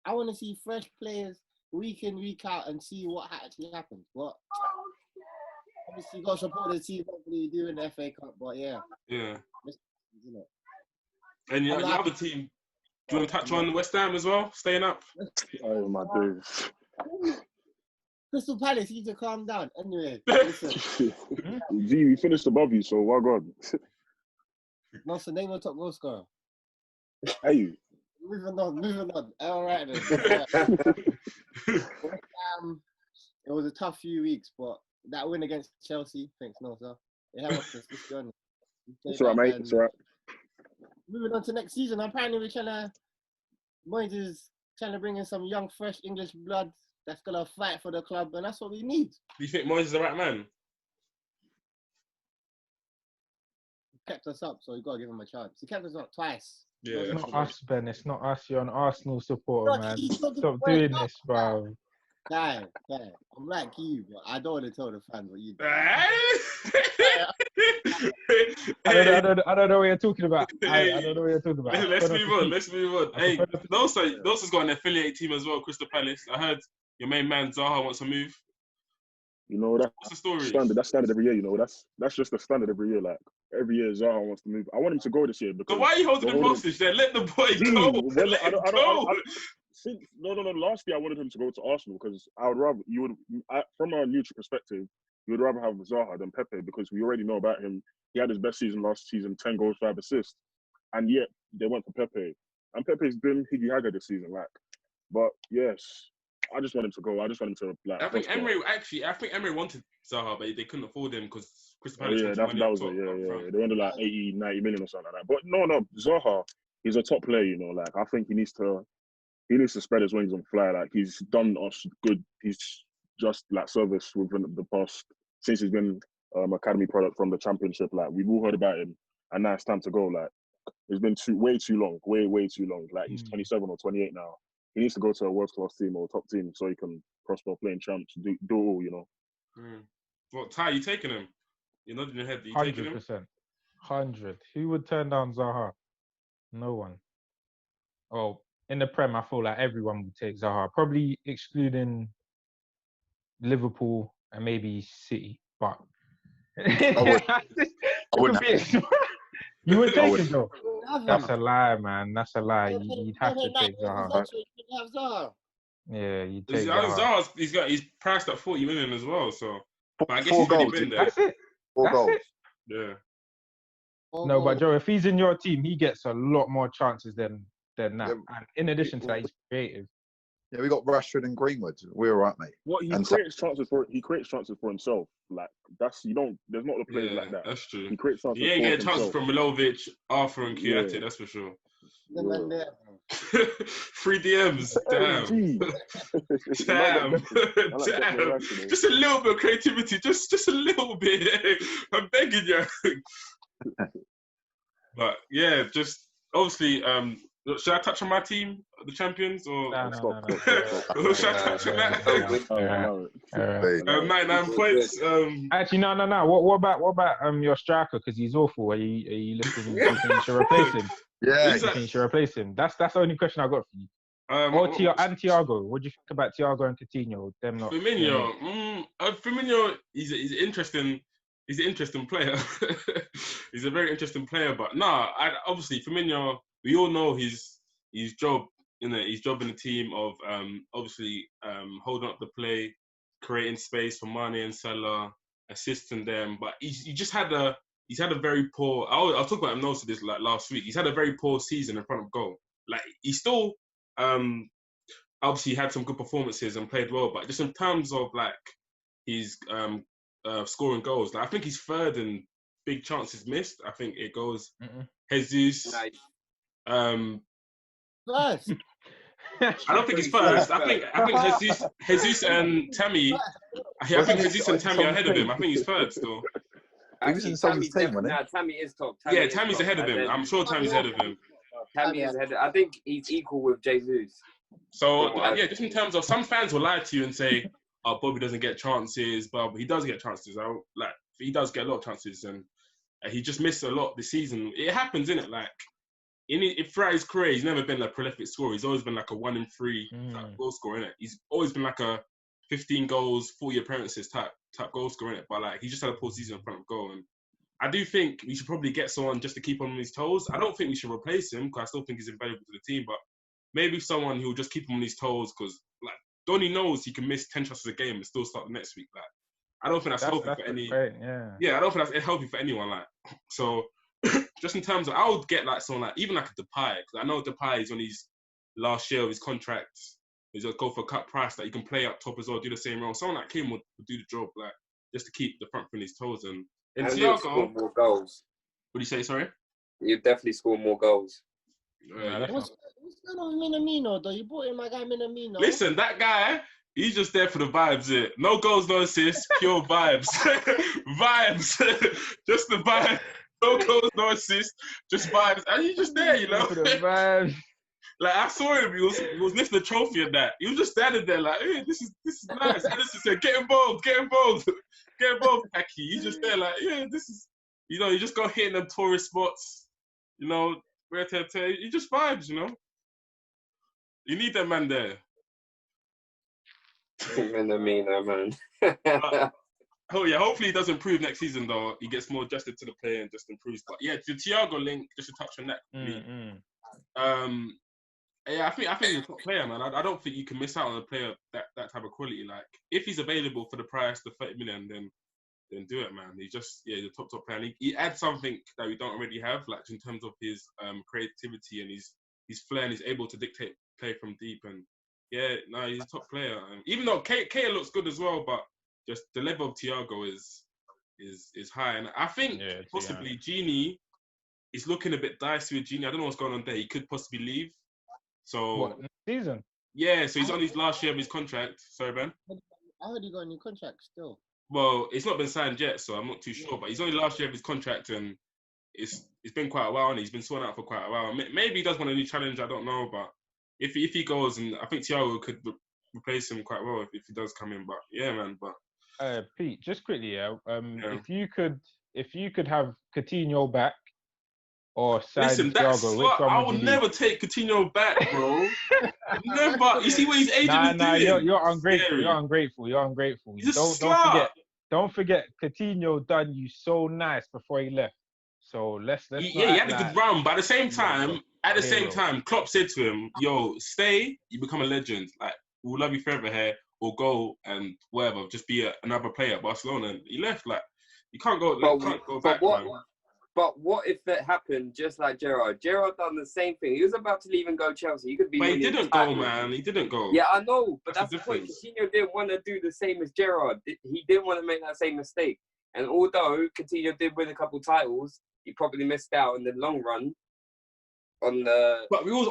[SPEAKER 6] I want to see fresh players week in, week out, and see what actually happens. But obviously, you got to support the team. Hopefully, you do in the FA Cup. But yeah.
[SPEAKER 1] And the other team, do you want to touch on West Ham as well? Staying up?
[SPEAKER 5] Oh my days.
[SPEAKER 6] Crystal Palace, you need to calm down. Anyway, listen.
[SPEAKER 5] G, we finished above you, so well gone.
[SPEAKER 6] Nosa, name your top goal scorer.
[SPEAKER 5] Hey.
[SPEAKER 6] Moving on. All right then. It was a tough few weeks, but that win against Chelsea. Thanks, Nosa. It helped us this journey.
[SPEAKER 5] It's all right, mate. It's all right.
[SPEAKER 6] Moving on to next season, apparently Moyes is trying to bring in some young, fresh English blood that's gonna fight for the club, and that's what we need.
[SPEAKER 1] Do you think Moyes is the right man?
[SPEAKER 6] He kept us up, so you gotta give him a chance. He kept us up twice.
[SPEAKER 1] Yeah.
[SPEAKER 2] It's not us, Ben. It's not us. You're an Arsenal supporter,
[SPEAKER 6] Look,
[SPEAKER 2] man.
[SPEAKER 6] he's talking
[SPEAKER 2] Stop
[SPEAKER 6] right
[SPEAKER 2] doing
[SPEAKER 6] now.
[SPEAKER 2] this, bro.
[SPEAKER 6] Guy, I'm like you, but I don't want to tell the fans what you do.
[SPEAKER 2] I don't know what you're talking about. I don't know what you're talking about.
[SPEAKER 1] Let's move on. Hey, Nosa's got an affiliate team as well, Crystal Palace. I heard your main man Zaha wants to move.
[SPEAKER 5] You know, that's
[SPEAKER 1] What's the story?
[SPEAKER 5] standard. That's standard every year. You know, that's just the standard every year. Like every year, Zaha wants to move. I want him to go this year because.
[SPEAKER 1] So why are you holding him hostage there? Let the boy go.
[SPEAKER 5] Last year I wanted him to go to Arsenal because I would rather from a neutral perspective, you would rather have Zaha than Pepe because we already know about him. He had his best season last season, 10 goals, 5 assists, and yet they went for Pepe. And Pepe's been Higgy Haga this season, But yes, I just want him to go. I just want him to
[SPEAKER 1] I think Emery wanted Zaha, but they couldn't afford him because Crystal Palace.
[SPEAKER 5] That was it. They wanted like 80, 90 million or something like that. But no, Zaha, he's a top player. You know, like I think he needs to spread his wings and fly. Like he's done us good. He's just like service within the past since he's been academy product from the championship. Like we've all heard about him, and now it's time to go. Like it's been way too long. Like he's 27 or 28 now. He needs to go to a world-class team or a top team so he can prosper playing champs, do all, you know.
[SPEAKER 1] What, Ty, you taking him? You're nodding your head. You taking him?
[SPEAKER 2] 100%. 100. Who would turn down Zaha? No one. Oh, in the Prem, I feel like everyone would take Zaha. Probably excluding Liverpool and maybe City. But you would take him, though. That's a lie, man. That's a lie. You'd have to take Zaha. Yeah, you take Zaha.
[SPEAKER 1] He's priced at 40 million as well. So, but I guess
[SPEAKER 3] 4
[SPEAKER 1] he's really
[SPEAKER 3] goals.
[SPEAKER 1] been there.
[SPEAKER 2] That's it.
[SPEAKER 3] 4 goals.
[SPEAKER 1] Yeah.
[SPEAKER 2] No, but Joe, if he's in your team, he gets a lot more chances than that.
[SPEAKER 3] Yeah.
[SPEAKER 2] And in addition to that, he's creative.
[SPEAKER 3] Yeah, we got Rashford and Greenwood. We're all right, mate.
[SPEAKER 5] What he creates chances for himself. Like there's not the players like that.
[SPEAKER 1] That's true.
[SPEAKER 5] He creates chances.
[SPEAKER 1] He ain't getting chances from Milovic, Arthur, and Kouyaté. Yeah. That's for sure.
[SPEAKER 6] Yeah.
[SPEAKER 1] 3 DMs. Damn. Damn. Just a little bit of creativity. Just a little bit. I'm begging you. But yeah, just obviously. Should I touch on my team, the champions, or
[SPEAKER 2] No.
[SPEAKER 1] should I touch on that? 99 points.
[SPEAKER 2] Actually, no. What about your striker? Because he's awful. Are you looking? You think you should replace him?
[SPEAKER 3] Yeah,
[SPEAKER 2] you think you should replace him? That's the only question I got for you. And Thiago. What do you think about Thiago and Coutinho? Them not.
[SPEAKER 1] Firmino, he's an interesting. He's an interesting player. He's a very interesting player, but obviously Firmino. We all know his job in the team of holding up the play, creating space for Mane and Salah, assisting them. But he's had a very poor. I'll talk about him Nosa this like last week. He's had a very poor season in front of goal. Like he still obviously had some good performances and played well, but just in terms of like his scoring goals, like I think he's third in big chances missed. I think it goes Jesus.
[SPEAKER 4] Nice.
[SPEAKER 6] First.
[SPEAKER 1] I don't think he's first. I think Jesus and Tammy. I think Jesus and Tammy are ahead of him. I think he's third still.
[SPEAKER 3] He was in someone's team, wasn't he?
[SPEAKER 4] Tammy is top.
[SPEAKER 1] Tammy's ahead of him. I'm sure Tammy's ahead of him.
[SPEAKER 4] Tammy is ahead. I think he's equal with Jesus.
[SPEAKER 1] So just in terms of some fans will lie to you and say, "Oh, Bobby doesn't get chances," but he does get chances. He does get a lot of chances, and he just missed a lot this season. It happens, innit? Like. Throughout his career, he's never been a prolific scorer. He's always been like a 1 in 3 goal scorer, innit? He's always been like a 15 goals, 40 appearances type goal scorer, innit? But like he just had a poor season in front of goal. And I do think we should probably get someone just to keep him on his toes. I don't think we should replace him because I still think he's invaluable to the team. But maybe someone who will just keep him on his toes because like Donny knows he can miss 10 chances a game and still start the next week. Like I don't think that's healthy for any.
[SPEAKER 2] Great,
[SPEAKER 1] yeah, I don't think that's healthy for anyone. Like so. Just in terms of, I would get like someone like even like a Depay because I know Depay is on his last year of his contract. He's gonna go for a cut price that you can play up top as well, do the same role. Someone like him would do the job. Like just to keep the front foot on his toes. And
[SPEAKER 4] he'll
[SPEAKER 1] Thiago,
[SPEAKER 4] score more goals.
[SPEAKER 1] What do you say? Sorry.
[SPEAKER 4] You definitely score more goals.
[SPEAKER 6] What's going on with Minamino, though? You brought in my guy Minamino.
[SPEAKER 1] Listen, that guy, he's just there for the vibes. No goals, no assists, pure vibes. Vibes. Just the vibes. No goals, no assists, just vibes. And he's just there, you know.
[SPEAKER 2] For the vibes.
[SPEAKER 1] Like, I saw him, he was lifting the trophy and that. He was just standing there like, hey, this is nice. Edison said, get involved, Paki. He's just there like, yeah, this is, you know, you just go hitting them tourist spots, you know, he just vibes, you know. You need that man there.
[SPEAKER 4] Minamino, man.
[SPEAKER 1] Oh yeah, hopefully he does improve next season though. He gets more adjusted to the play and just improves. But yeah, the Thiago link, just to touch on that. Yeah, I think he's a top player, man. I don't think you can miss out on a player that type of quality. Like, if he's available for the price, the 30 million, then do it, man. He's just the top player. And he adds something that we don't already have, like in terms of his creativity and his flair, and he's able to dictate play from deep. And yeah, no, he's a top player. Even though Kea looks good as well, but just the level of Thiago is high. And I think possibly Genie is looking a bit dicey with Genie. I don't know what's going on there. He could possibly leave. So
[SPEAKER 2] what, next season?
[SPEAKER 1] Yeah, so he's on his last year of his contract. Sorry, Ben.
[SPEAKER 6] I heard he got a new contract still.
[SPEAKER 1] Well, it's not been signed yet, so I'm not too sure. But he's on his last year of his contract, and it's been quite a while, and he's been sorting out for quite a while. Maybe he does want a new challenge. I don't know, but if he goes, and I think Thiago could replace him quite well if he does come in. But yeah, man. But
[SPEAKER 2] Pete, just quickly, if you could have Coutinho back or sign Thiago, which one
[SPEAKER 1] I
[SPEAKER 2] would
[SPEAKER 1] will
[SPEAKER 2] you
[SPEAKER 1] never take Coutinho back, bro. Never. You see what his agent is doing?
[SPEAKER 2] You're ungrateful. You're ungrateful.
[SPEAKER 1] He's a
[SPEAKER 2] Don't forget, Coutinho done you so nice before he left. So let's
[SPEAKER 1] he had a good run, but at the same time, Klopp said to him, "Yo, stay. You become a legend. Like, we'll love you forever here, or go and whatever. Just be another player at Barcelona." And he left. Like, you can't go back, man.
[SPEAKER 4] But what if that happened just like Gerrard? Gerrard done the same thing. He was about to leave and go Chelsea. He could be.
[SPEAKER 1] But he didn't go, man. He didn't go.
[SPEAKER 4] Yeah, I know. But that's the point. Coutinho didn't want to do the same as Gerrard. He didn't want to make that same mistake. And although Coutinho did win a couple titles, he probably missed out in the long run. But
[SPEAKER 1] we was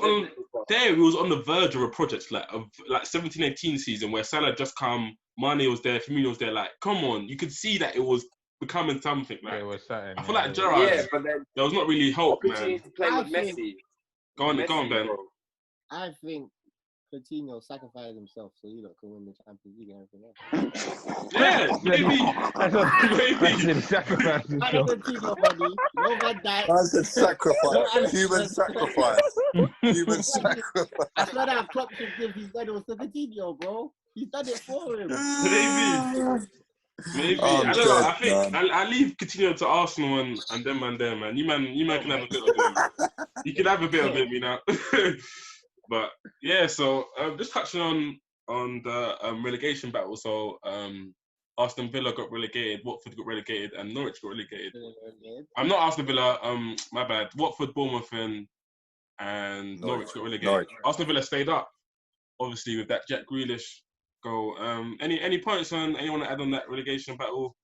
[SPEAKER 1] on the verge of a project like 17-18 season where Salah just come, Mane was there, Firmino was there. Like, come on, you could see that it was becoming something. Like, I feel like Gerrard, but then there was not really hope, man.
[SPEAKER 4] To play with Messi.
[SPEAKER 1] Go on, Ben.
[SPEAKER 4] Bro.
[SPEAKER 6] I think Coutinho sacrificed himself so you can win the Champions League and everything else.
[SPEAKER 1] Yeah, maybe.
[SPEAKER 2] Maybe.
[SPEAKER 3] I said sacrifice. Human sacrifice. Human sacrifice.
[SPEAKER 6] That's what that Klopp should give his medal to Coutinho, bro. He's done it for him.
[SPEAKER 1] Maybe. I don't know. I think I leave Coutinho to Arsenal and them man there, man. You man can have a bit of him. You can have a bit of him, you know. But yeah, so just touching on the relegation battle. So Aston Villa got relegated, Watford got relegated, and Norwich got relegated. I'm not Aston Villa. My bad. Watford, Bournemouth, and Norwich got relegated. Aston Villa stayed up, obviously, with that Jack Grealish goal. Any points on anyone to add on that relegation battle?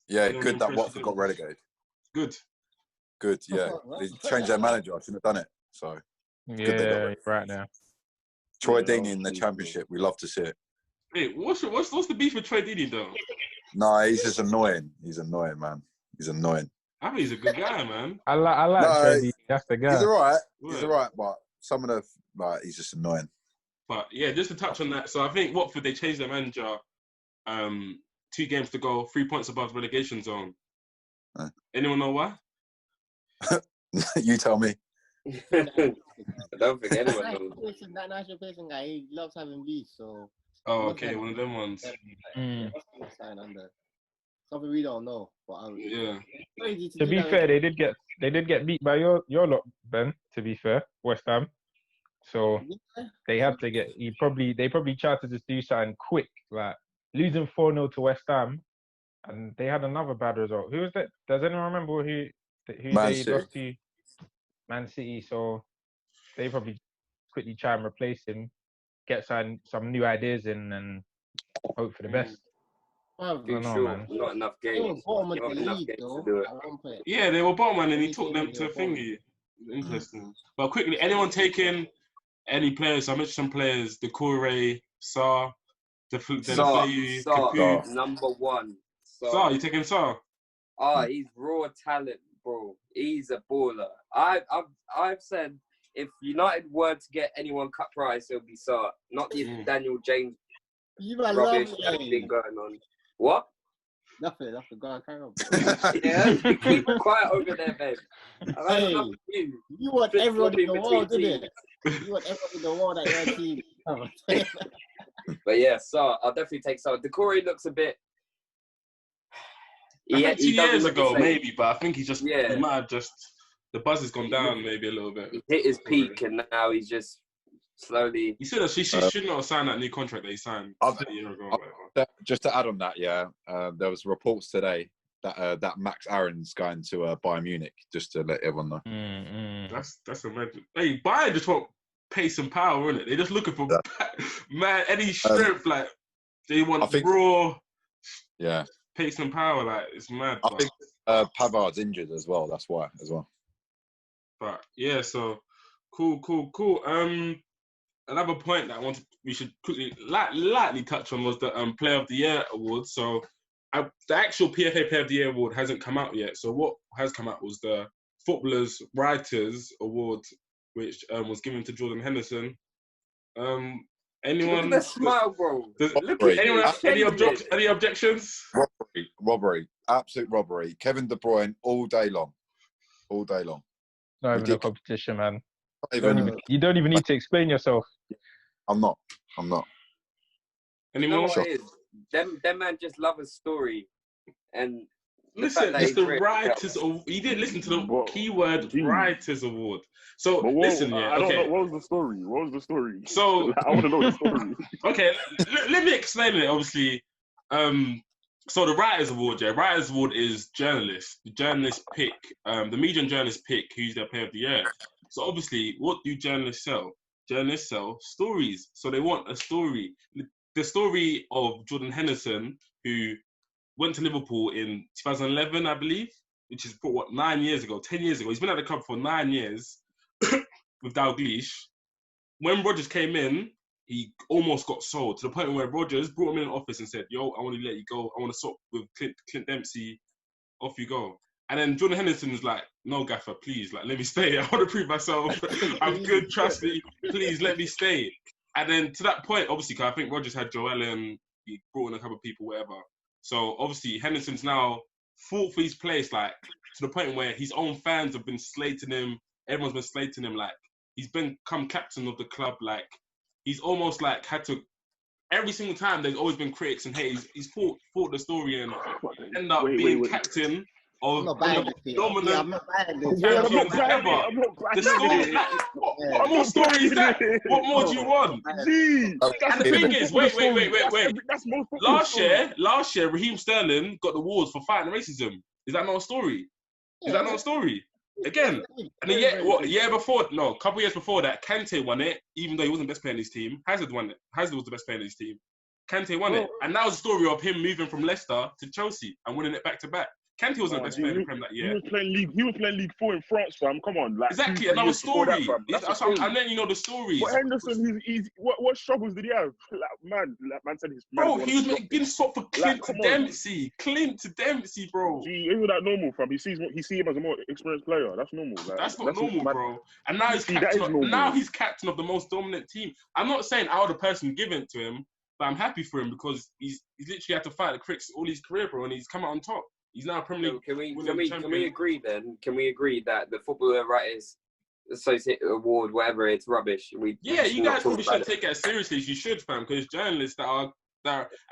[SPEAKER 3] Yeah, good that Watford got relegated. Good, yeah. They changed their manager. I shouldn't have done it. So
[SPEAKER 2] yeah, right now.
[SPEAKER 3] Troy Deeney in the Championship. We love to see it.
[SPEAKER 1] Wait, what's the beef with Troy Deeney though?
[SPEAKER 3] No, he's just annoying. He's annoying, man. He's annoying.
[SPEAKER 1] I think he's a good guy, man.
[SPEAKER 2] I like Troy Deeney. That's the guy.
[SPEAKER 3] He's alright. He's alright, but some of the he's just annoying.
[SPEAKER 1] But yeah, just to touch on that. So I think Watford, they changed their manager. 2 games to go, 3 points above relegation zone. Anyone know why?
[SPEAKER 3] You tell me.
[SPEAKER 4] I don't think anyone knows.
[SPEAKER 6] That national person guy, he loves having beef, so.
[SPEAKER 1] Oh, okay, one of them ones.
[SPEAKER 6] Something we don't know, but
[SPEAKER 1] yeah.
[SPEAKER 2] To be fair, they did get beat by your lot, Ben. To be fair, West Ham. So they had to get. They probably tried to just do something quick, like losing 4-0 to West Ham, and they had another bad result. Who was that? Does anyone remember who they lost to? Man City. So they probably quickly try and replace him, get some new ideas in, and hope for the best.
[SPEAKER 4] Too short. Not enough games. Not enough games to do it.
[SPEAKER 1] Yeah, they were bottom, and he took them to thingy. Interesting. But quickly, anyone taking any players? I mentioned some players: Decore, Sa, Defayu, Capu.
[SPEAKER 4] Number one.
[SPEAKER 1] Sa, you taking Sa?
[SPEAKER 4] He's raw talent, bro. He's a baller. I've said if United were to get anyone cut price, it'll be Sa, not the Daniel James rubbish that's been going on. What?
[SPEAKER 6] Nothing. Go on, carry on.
[SPEAKER 4] Yeah, keep quiet over there, babe.
[SPEAKER 6] Hey, you want everyone in the world, didn't it? You want everyone in the world at your team.
[SPEAKER 4] But yeah, Sa, I'll definitely take Sa. Decore looks a bit.
[SPEAKER 1] I think 2 years ago, maybe, but I think he might have just, the buzz has gone down maybe a little bit.
[SPEAKER 4] He hit his peak and now he's just slowly.
[SPEAKER 1] You said that she should not have signed that new contract that he signed a year ago.
[SPEAKER 3] Just to add on that, there was reports today that Max Aaron's going to Bayern Munich, just to let everyone know.
[SPEAKER 1] That's amazing. Hey, Bayern just want pace and power, isn't it? They're just looking for any strength, like they want raw.
[SPEAKER 3] Yeah.
[SPEAKER 1] Pace and power, like it's mad.
[SPEAKER 3] I think Pavard's injured as well. That's why as well.
[SPEAKER 1] But yeah, so cool. Another point that we should quickly lightly touch on was the Player of the Year award. So the actual PFA Player of the Year award hasn't come out yet. So what has come out was the Footballers Writers Award, which was given to Jordan Henderson. Anyone?
[SPEAKER 4] Look at the smile, bro.
[SPEAKER 1] Anyone have any objections?
[SPEAKER 3] Robbery, absolute robbery. Kevin De Bruyne all day long.
[SPEAKER 2] Not even a competition, man. You don't even need to explain yourself.
[SPEAKER 3] I'm not.
[SPEAKER 1] Any more?
[SPEAKER 4] Them man just love a story, and
[SPEAKER 1] listen, it's the Writers. You didn't listen to the keyword Writers Award. So listen,
[SPEAKER 5] I don't know. What was the story?
[SPEAKER 1] So
[SPEAKER 5] I want to know the story.
[SPEAKER 1] Okay, let me explain it. Obviously, so the Writers Award, Writers Award is journalists. The journalists pick, the media and journalists pick who's their Player of the Year. So obviously, what do journalists sell? Journalists sell stories. So they want a story. The story of Jordan Henderson, who went to Liverpool in 2011, I believe, which is 9 years ago, 10 years ago. He's been at the club for 9 years with Dalglish. When Rodgers came in, he almost got sold to the point where Rodgers brought him in the office and said, "Yo, I want to let you go. I want to swap with Clint Dempsey. Off you go." And then Jordan Henderson was like, "No, Gaffer, please, like, let me stay. I want to prove myself. I'm good. Trust me. Please, let me stay." And then to that point, obviously, because I think Rodgers had Joel and he brought in a couple of people, whatever. So obviously, Henderson's now fought for his place, like to the point where his own fans have been slating him. Everyone's been slating him, like he's become captain of the club. Like he's almost like had to. Every single time, there's always been critics and hey, he's fought the story and end up being captain of the dominant champions ever. What more story is that? What more do you want? And the thing is, wait. Last year, Raheem Sterling got the awards for fighting racism. Is that not a story? Is that not a story? Again, and a couple years before that, Kante won it, even though he wasn't the best player in his team. Hazard won it. Hazard was the best player in his team. Kante won it. And that was the story of him moving from Leicester to Chelsea and winning it back to back. Kante wasn't the best player in the Prem that year.
[SPEAKER 5] He was playing League 4 in France, fam. Come on, like
[SPEAKER 1] exactly another story. I'm letting you know the stories.
[SPEAKER 5] But Henderson, what struggles did he have? Man said his
[SPEAKER 1] bro. He was getting swapped for Clint Dempsey. Clint Dempsey, bro.
[SPEAKER 5] Isn't that normal, fam? He sees him as a more experienced player. That's normal. Like,
[SPEAKER 1] that's not normal, bro. And now he's captain. Now he's captain of the most dominant team. I'm not saying I would the person give it to him, but I'm happy for him because he's literally had to fight the critics all his career, bro, and he's come out on top. He's now a Premier League.
[SPEAKER 4] Can we agree then? Can we agree that the Footballer Writers Associate Award, whatever, it's rubbish? You
[SPEAKER 1] guys probably shouldn't take it as seriously as you should, fam, because journalists that are,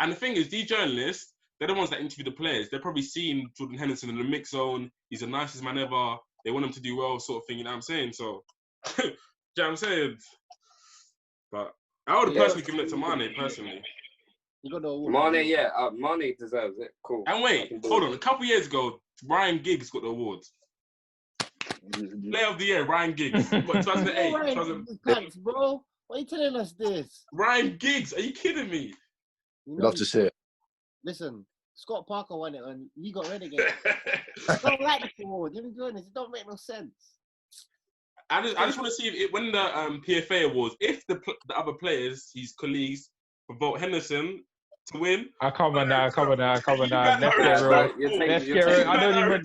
[SPEAKER 1] and the thing is, these journalists, they're the ones that interview the players. They're probably seen Jordan Henderson in the mix zone. He's the nicest man ever. They want him to do well, sort of thing. You know what I'm saying? So, you know what I'm saying? But I would have personally given it to Mane, personally.
[SPEAKER 4] Mane deserves it. Cool.
[SPEAKER 1] And wait, hold on. A couple years ago, Ryan Giggs got the awards. Player of the Year, Ryan Giggs. What, 2008?
[SPEAKER 6] Thanks, bro. Why are you telling us this?
[SPEAKER 1] Ryan Giggs, are you kidding me?
[SPEAKER 3] Love to see it.
[SPEAKER 6] Listen, Scott Parker won it and we got relegated. I don't like the award. Let me be honest. It don't make no sense.
[SPEAKER 1] I just want to see if when the PFA awards, if the other players, his colleagues, vote Henderson to win.
[SPEAKER 2] Come on now. Let's get real. I don't even.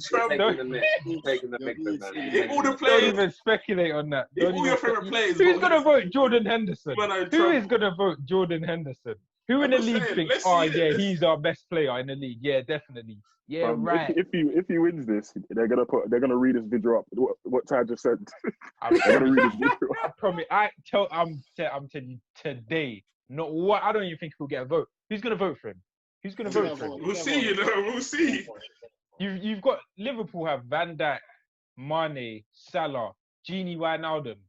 [SPEAKER 1] If all the players,
[SPEAKER 2] don't even speculate on that.
[SPEAKER 1] If all your favorite players,
[SPEAKER 2] who's gonna vote Jordan Henderson? Who is gonna vote Jordan Henderson? Who in the league thinks, he's our best player in the league? Yeah, definitely. Yeah, right.
[SPEAKER 5] If he wins this, they're gonna read his video up. What Ty just said. They're gonna read his video.
[SPEAKER 2] I promise. I'm telling you today. Not what. I don't even think he'll get a vote. Who's gonna vote for him? Who's gonna vote for him?
[SPEAKER 1] We'll see. We'll see.
[SPEAKER 2] You've got Liverpool have Van Dijk, Mane, Salah, Gini Wijnaldum,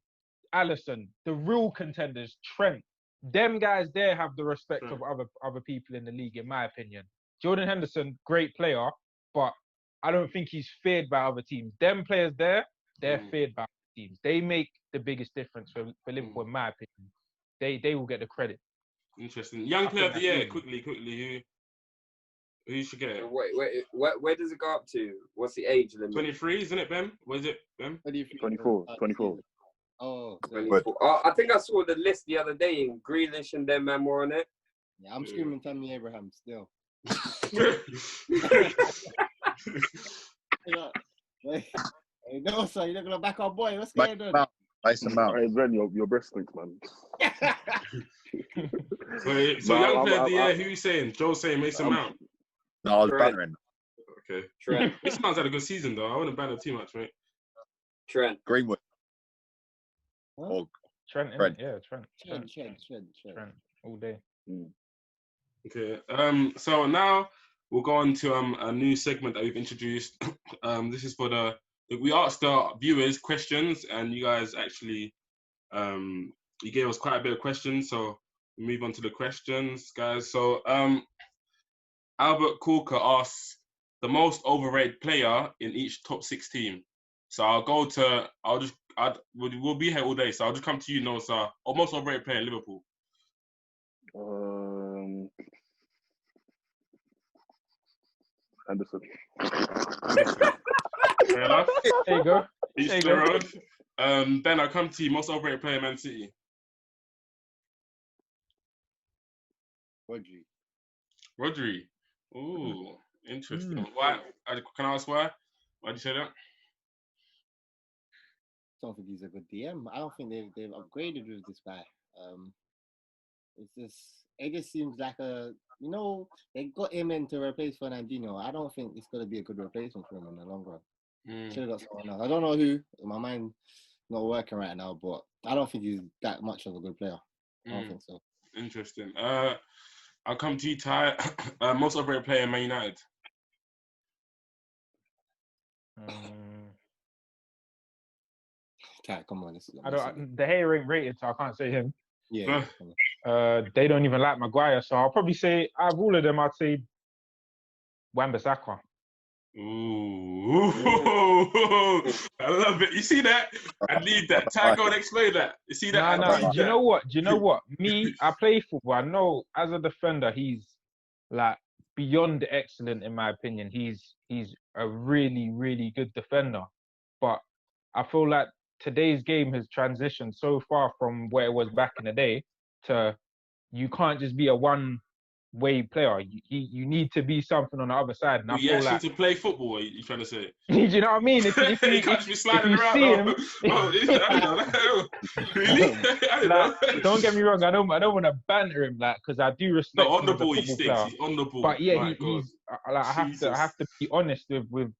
[SPEAKER 2] Alisson, the real contenders, Trent. Them guys there have the respect of other people in the league, in my opinion. Jordan Henderson, great player, but I don't think he's feared by other teams. Them players there, they're feared by other teams. They make the biggest difference for Liverpool, in my opinion. They will get the credit.
[SPEAKER 1] Interesting. Young player of the year, quickly. Who should get it?
[SPEAKER 4] Wait. Where does it go up to? What's the age limit?
[SPEAKER 1] 23, isn't it, Ben? What is it, Ben?
[SPEAKER 5] 24.
[SPEAKER 6] Oh,
[SPEAKER 4] 24. I think I saw the list the other day, and Grealish and them man were on it.
[SPEAKER 6] Yeah, I'm screaming Tammy Abraham still. Hey, Nosa, you're not gonna back our boy. What's going on?
[SPEAKER 3] Mason Mount.
[SPEAKER 5] Hey, Ben, your breast stinks, man.
[SPEAKER 1] So young player of the year, who are you saying? Joe's saying Mason Mount.
[SPEAKER 3] No, I was bantering.
[SPEAKER 1] Okay. Trent. Mason Mount's had a good season, though. I wouldn't ban him too much, mate.
[SPEAKER 4] Trent.
[SPEAKER 3] Greenwood.
[SPEAKER 2] Or Trent. Yeah, Trent. All day.
[SPEAKER 1] Okay. So now we'll go on to a new segment that we've introduced. This is for we asked our viewers questions, and you guys actually you gave us quite a bit of questions. So we move on to the questions, guys. So Albert Corker asks the most overrated player in each top 6 team. So we'll be here all day. So I'll just come to you, Nosa. Most overrated player in Liverpool.
[SPEAKER 5] Anderson.
[SPEAKER 1] Fair enough.
[SPEAKER 2] There you go.
[SPEAKER 1] Each their own. Ben, I'll come to you. Most overrated player in Man City. Rodri. Ooh, interesting. Why? Can I ask why? Why'd you say that?
[SPEAKER 6] I don't think he's a good DM. I don't think they've upgraded with this guy. It just seems like they got him in to replace Fernandinho. I don't think it's going to be a good replacement for him in the long run. Should have got someone else. I don't know who. My mind's not working right now, but I don't think he's that much of a good player. I don't think so.
[SPEAKER 1] Interesting. I'll come to you, Ty. Most overrated player in Man United.
[SPEAKER 6] Ty, come on.
[SPEAKER 2] The hair ain't rated, so I can't say him.
[SPEAKER 6] Yeah.
[SPEAKER 2] They don't even like Maguire, so I'll probably say out of all of them, I'd say Wan-Bissaka.
[SPEAKER 1] Ooh, I love it. You see that? I need that. Ty, go and explain that. You see that?
[SPEAKER 2] No. Do you know what? Me, I play football. I know as a defender, he's like beyond excellent in my opinion. He's a really, really good defender. But I feel like today's game has transitioned so far from where it was back in the day to you can't just be a one-way player. You need to be something on the other side. And I feel like
[SPEAKER 1] to play football, are you trying to say?
[SPEAKER 2] Do you know what I mean? If
[SPEAKER 1] you can't be sliding around. Really?
[SPEAKER 2] Don't get me wrong. I don't want to banter him, because I do respect.
[SPEAKER 1] No, on the ball
[SPEAKER 2] he
[SPEAKER 1] sticks. He's on the ball.
[SPEAKER 2] But yeah, he's. I have to be honest with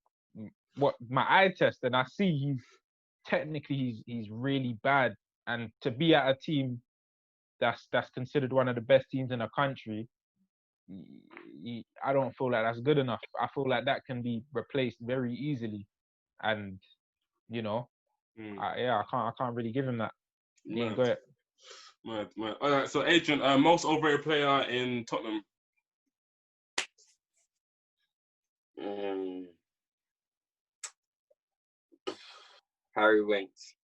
[SPEAKER 2] what my eye test, and I see he's really bad, and to be at a team that's considered one of the best teams in the country, I don't feel like that's good enough. I feel like that can be replaced very easily, and I can't really give him that. He ain't got it.
[SPEAKER 1] All right, so Adrian, most overrated player in Tottenham.
[SPEAKER 4] Harry Winks.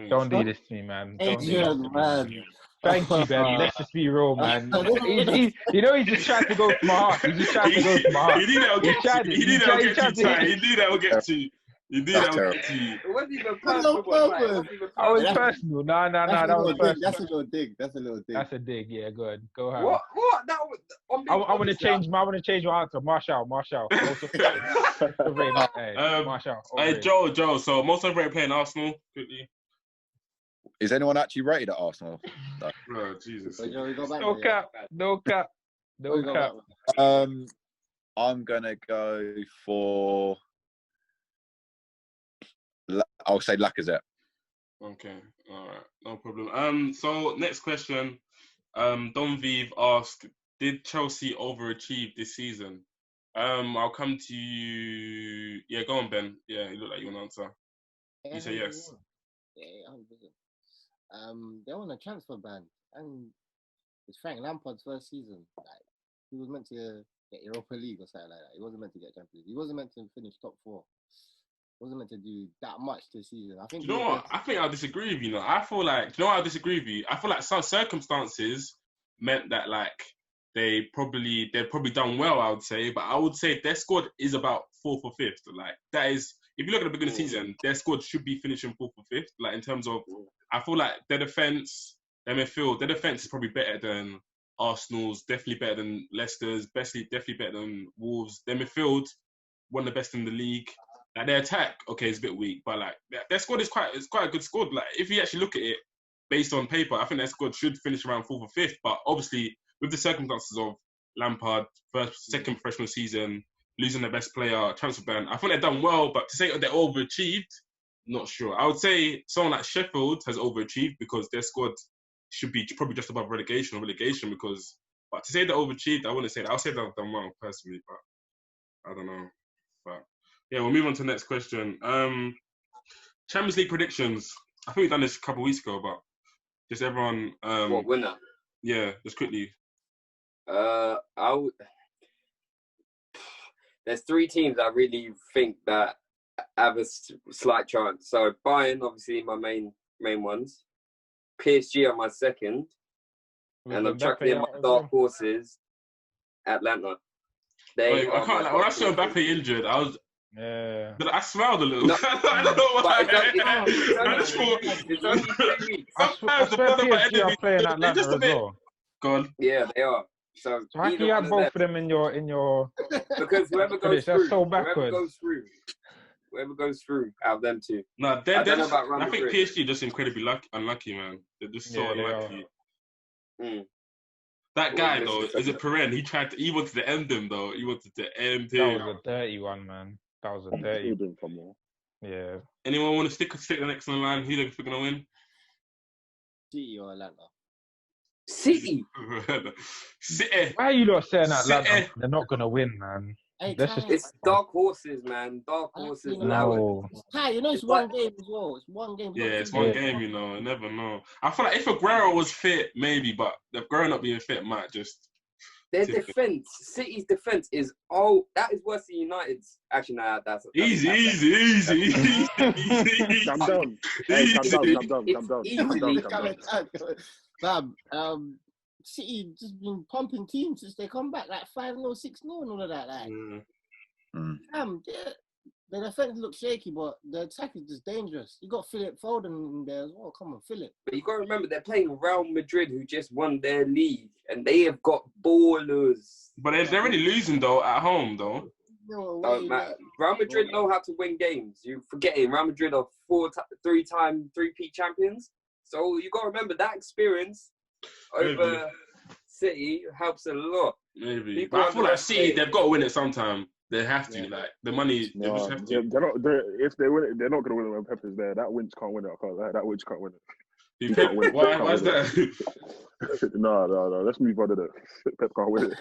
[SPEAKER 2] Don't do this to me, man.
[SPEAKER 6] Adrian, man.
[SPEAKER 2] Thank you, Ben. Let's just be real, man. You know, he just tried to go to my heart. He just tried to go to my heart.
[SPEAKER 1] He knew that would get to you. He knew that would get to you. He knew that would get to you. You knew that would get to you.
[SPEAKER 4] It wasn't even personal.
[SPEAKER 2] I was personal. No, that was personal.
[SPEAKER 6] That's a little dig.
[SPEAKER 2] That's a dig. Yeah, good. Go ahead.
[SPEAKER 4] What? That was.
[SPEAKER 2] I want to change. I want to change my answer. Marshall. Marshall.
[SPEAKER 1] Hey, Joe. So most overrated player in Arsenal. Quickly.
[SPEAKER 3] Is anyone actually rated at Arsenal?
[SPEAKER 1] No. Oh, Jesus.
[SPEAKER 2] No cap.
[SPEAKER 3] I'm gonna go for. I'll say Lacazette.
[SPEAKER 1] Okay, all right, no problem. So next question. Don Vive asked, did Chelsea overachieve this season? I'll come to you. Yeah, go on, Ben. Yeah, you look like you want to answer. You say yes.
[SPEAKER 6] Yeah, 100%. They're on a transfer ban, and it's Frank Lampard's first season. Like, he was meant to get Europa League or something like that. He wasn't meant to get Champions League. He wasn't meant to finish top 4. He wasn't meant to do that much this season. I think.
[SPEAKER 1] Do you know what? I think I disagree with you. You know, I feel like. Do you know what I disagree with you? I feel like some circumstances meant that like they've probably done well. I would say, but I would say their squad is about 4th or 5th. Like that is. If you look at the beginning of the season, their squad should be finishing 4th or 5th. Like in terms of, I feel like their defense, their midfield, their defense is probably better than Arsenal's. Definitely better than Leicester's. Definitely better than Wolves. Their midfield, one of the best in the league. Like their attack, okay, is a bit weak, but like their squad is quite a good squad. Like if you actually look at it based on paper, I think their squad should finish around 4th or 5th. But obviously, with the circumstances of Lampard, second professional season, losing their best player, transfer ban, I think they've done well. But to say they're overachieved, not sure. I would say someone like Sheffield has overachieved because their squad should be probably just above relegation. But to say they're overachieved, I wouldn't say that. I'll say they've done well personally, but I don't know. But yeah, we'll move on to the next question. Champions League predictions. I think we've done this a couple of weeks ago, but just everyone.
[SPEAKER 4] What winner?
[SPEAKER 1] Yeah, just quickly.
[SPEAKER 4] There's 3 teams I really think that have a slight chance. So Bayern, obviously, my main ones. PSG are my second, and I'm chucking in my dark horses. Atlanta.
[SPEAKER 1] Wait, I can't. When I saw Mbappe injured, I was.
[SPEAKER 2] Yeah.
[SPEAKER 1] But I smiled a little. No, I don't know why.
[SPEAKER 4] It's only 3 weeks.
[SPEAKER 2] I swear PSG are playing Atlanta as well.
[SPEAKER 1] Go on.
[SPEAKER 4] Yeah, they are. So
[SPEAKER 2] how can you have both of them in your?
[SPEAKER 4] Because whoever goes through,
[SPEAKER 2] so backwards.
[SPEAKER 4] Whoever goes through out of them 2.
[SPEAKER 1] No, I think PSG just incredibly unlucky, man. They're just so unlucky. That guy though, is it Perrin? He wanted to end him though. He wanted to end him.
[SPEAKER 2] That was a dirty one, man. That was a dirty one. Yeah.
[SPEAKER 1] Anyone want to stick the next on the line? Who's going to win?
[SPEAKER 6] City or Atlanta?
[SPEAKER 4] City.
[SPEAKER 1] City.
[SPEAKER 2] Why are you not saying Atlanta? They're not going to win, man.
[SPEAKER 6] Hey,
[SPEAKER 4] it's dark horses, man. Dark horses.
[SPEAKER 2] No.
[SPEAKER 6] You know, it's one game as well. It's one game.
[SPEAKER 1] Yeah, it's one game, you know. I never know. I feel like if Aguero was fit, maybe, but Aguero not being fit might just...
[SPEAKER 4] Their defence, City's defence is... that is worse than United's. Actually, nah, that's...
[SPEAKER 1] Easy.
[SPEAKER 5] Calm down.
[SPEAKER 6] Fam, City just been pumping teams since they come back, like 5-0, 6-0 and all of that. Like, the defense looks shaky, but the attack is just dangerous. You got Philip Foden in there as well. Come on, Philip.
[SPEAKER 4] But you got to remember, they're playing Real Madrid, who just won their league, and they have got ballers.
[SPEAKER 1] But they're already losing though at home though.
[SPEAKER 6] No
[SPEAKER 4] way, Real Madrid know how to win games. You're forgetting Real Madrid are 3-time 3-peat champions. So you got to remember that experience over City helps a lot.
[SPEAKER 1] Maybe. But I feel like City, they've got to win it sometime. They have to. Like the money, they just have to.
[SPEAKER 5] If they win it, they're not going to win it when Pepper's there. That winch can't win it. That winch can't win it.
[SPEAKER 1] Why is that?
[SPEAKER 5] No. Let's move on to that. Pep can't win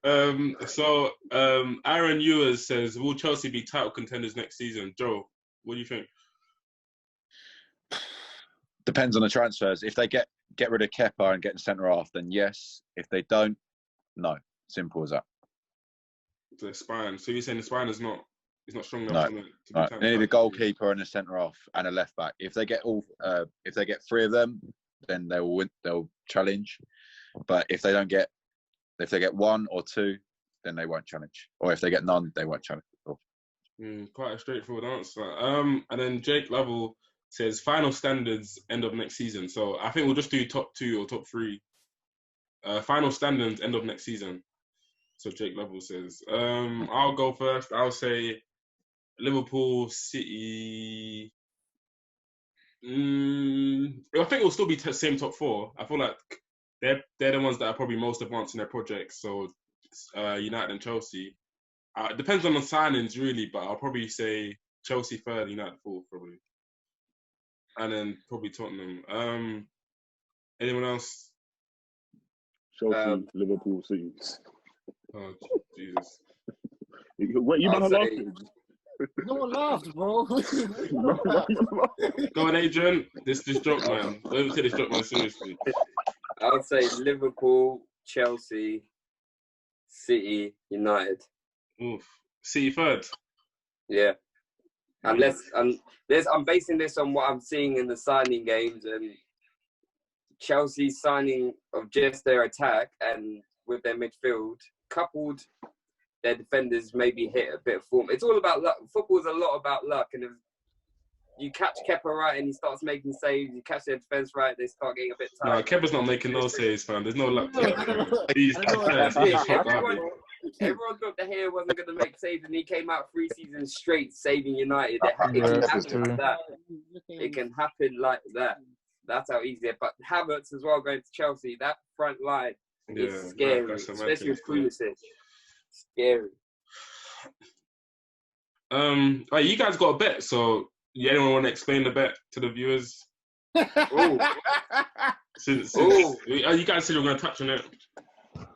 [SPEAKER 5] it.
[SPEAKER 1] So Aaron Ewers says, will Chelsea be title contenders next season? Joe, what do you think?
[SPEAKER 3] Depends on the transfers. If they get rid of Kepa and get in centre half, then yes. If they don't, no. Simple as that.
[SPEAKER 1] The spine. So you're saying the spine is not he's not strong enough.
[SPEAKER 3] No. They need a goalkeeper and a centre half and a left back. If they get three of them, then they'll win. They'll challenge. But if they get one or two, then they won't challenge. Or if they get none, they won't challenge.
[SPEAKER 1] Quite a straightforward answer. And then Jake Lovell says final standards end of next season. So I think we'll just do top 2 or top 3. Final standards end of next season. So Jake Lovell says. I'll go first. I'll say Liverpool, City. I think it will still be same top 4. I feel like they're the ones that are probably most advanced in their projects. So United and Chelsea. It depends on the signings really, but I'll probably say Chelsea 3rd, United 4th probably, and then probably Tottenham. Anyone else?
[SPEAKER 5] Chelsea, Liverpool, City.
[SPEAKER 1] Oh Jesus!
[SPEAKER 5] Wait, you man laughing?
[SPEAKER 6] No one laughed, bro.
[SPEAKER 1] Go on, Adrian. This joke, man. Don't take this joke, man. Seriously.
[SPEAKER 4] I would say Liverpool, Chelsea, City, United.
[SPEAKER 1] Oof. City 3rd.
[SPEAKER 4] Yeah. I'm basing this on what I'm seeing in the signing games, and Chelsea's signing of just their attack and with their midfield, coupled their defenders maybe hit a bit of form. It's all about luck. Football's a lot about luck, and if you catch Kepa right and he starts making saves, you catch their defence right, they start getting a bit tired.
[SPEAKER 1] No, Kepa's not making no saves, man. There's no luck.
[SPEAKER 4] Everyone thought De Gea wasn't going to make saves, and he came out 3 seasons straight saving United. It can happen like that. It can happen like that. That's how easy it is. But Havertz as well going to Chelsea, that front line is scary, especially with Pulisic. Scary.
[SPEAKER 1] You guys got a bet, so anyone want to explain the bet to the viewers? Since you guys said you were going to touch on it.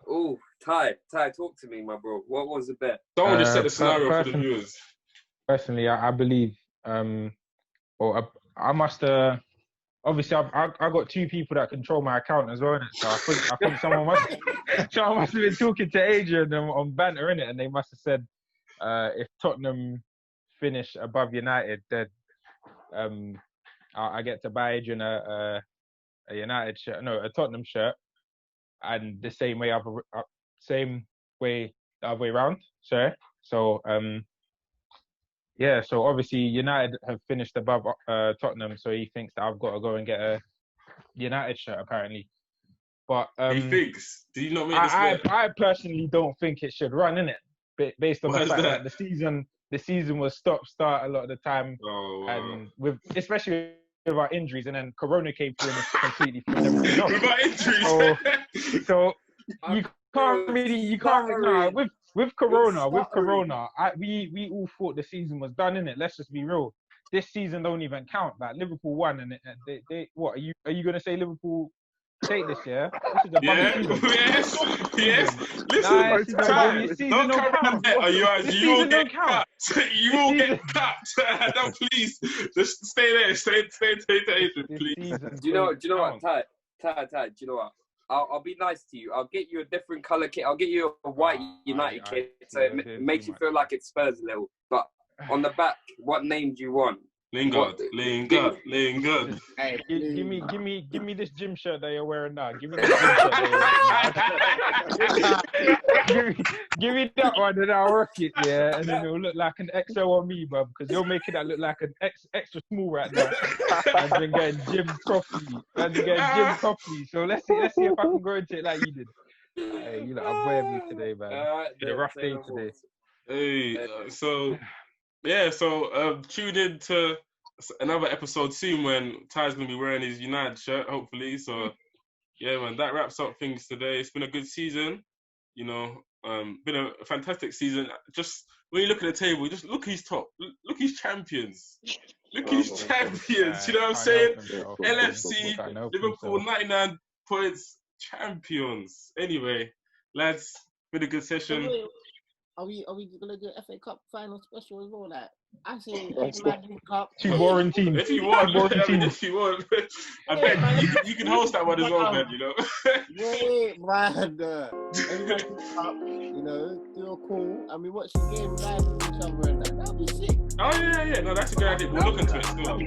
[SPEAKER 4] Oh, Ty, talk to me, my bro. What was the bet?
[SPEAKER 1] Someone just set the scenario for the viewers.
[SPEAKER 2] Personally, I believe, I must. Obviously, I got 2 people that control my account as well, innit? So I think someone must have been talking to Adrian on banter, innit? And they must have said, if Tottenham finish above United, then I get to buy Adrian a United shirt, no, a Tottenham shirt, and the same way the other way around. Sorry. So so obviously United have finished above Tottenham, so he thinks that I've got to go and get a United shirt apparently. But
[SPEAKER 1] he thinks. Do you not make this
[SPEAKER 2] I personally don't think it should run, innit? Based on the fact that the season was stop-start a lot of the time, and especially with our injuries, and then Corona came through and completely threw everything off.
[SPEAKER 1] With our injuries.
[SPEAKER 2] So you can't with Corona, we all thought the season was done, innit? Let's just be real. This season don't even count. Like Liverpool won, and they what are you gonna say Liverpool take this year? This is a
[SPEAKER 1] yes. Listen, don't come around there. You will get cut. You will get cut. No, please, just stay there. Stay Adrian, please.
[SPEAKER 4] Do you know what, Ty? Do you know what? I'll be nice to you. I'll get you a different colour kit. I'll get you a white United kit, so it makes you feel like it's Spurs a little. But on the back, what name do you want?
[SPEAKER 1] Lingard.
[SPEAKER 2] Hey, give me this gym shirt that you're wearing now. Give me this gym shirt that you're wearing now. give me that one, and I'll rock it, yeah. And then it'll look like an XO on me, bro, because you're making that look like an extra small right now. And then getting gym properly. So let's see if I can go into it like you did. Hey, you look above me today, man. It's been a rough day today.
[SPEAKER 1] Tune in to another episode soon when Ty's going to be wearing his United shirt, hopefully. So, yeah, man, that wraps up things today. It's been a good season, been a fantastic season. Just when you look at the table, just look who's top. Look who's champions. Look who's champions. You know what I'm saying? LFC, Liverpool, 99 points, champions. Anyway, lads, been a good session.
[SPEAKER 6] Are we gonna do FA Cup final special as well? Like I say, Cup.
[SPEAKER 2] 2 boring teams.
[SPEAKER 1] If you want, I bet you can host that one as well, man.
[SPEAKER 6] Wait, man. Do a call and we watch the game live with each other and that. be sick.
[SPEAKER 1] Oh yeah. No, that's a good idea. We'll look into it still.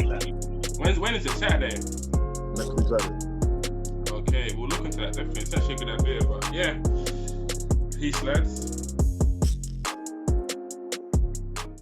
[SPEAKER 1] When is it? Saturday.
[SPEAKER 5] Next week Saturday.
[SPEAKER 1] Okay, we'll look into that definitely. It's actually a good idea, but yeah. Peace, lads.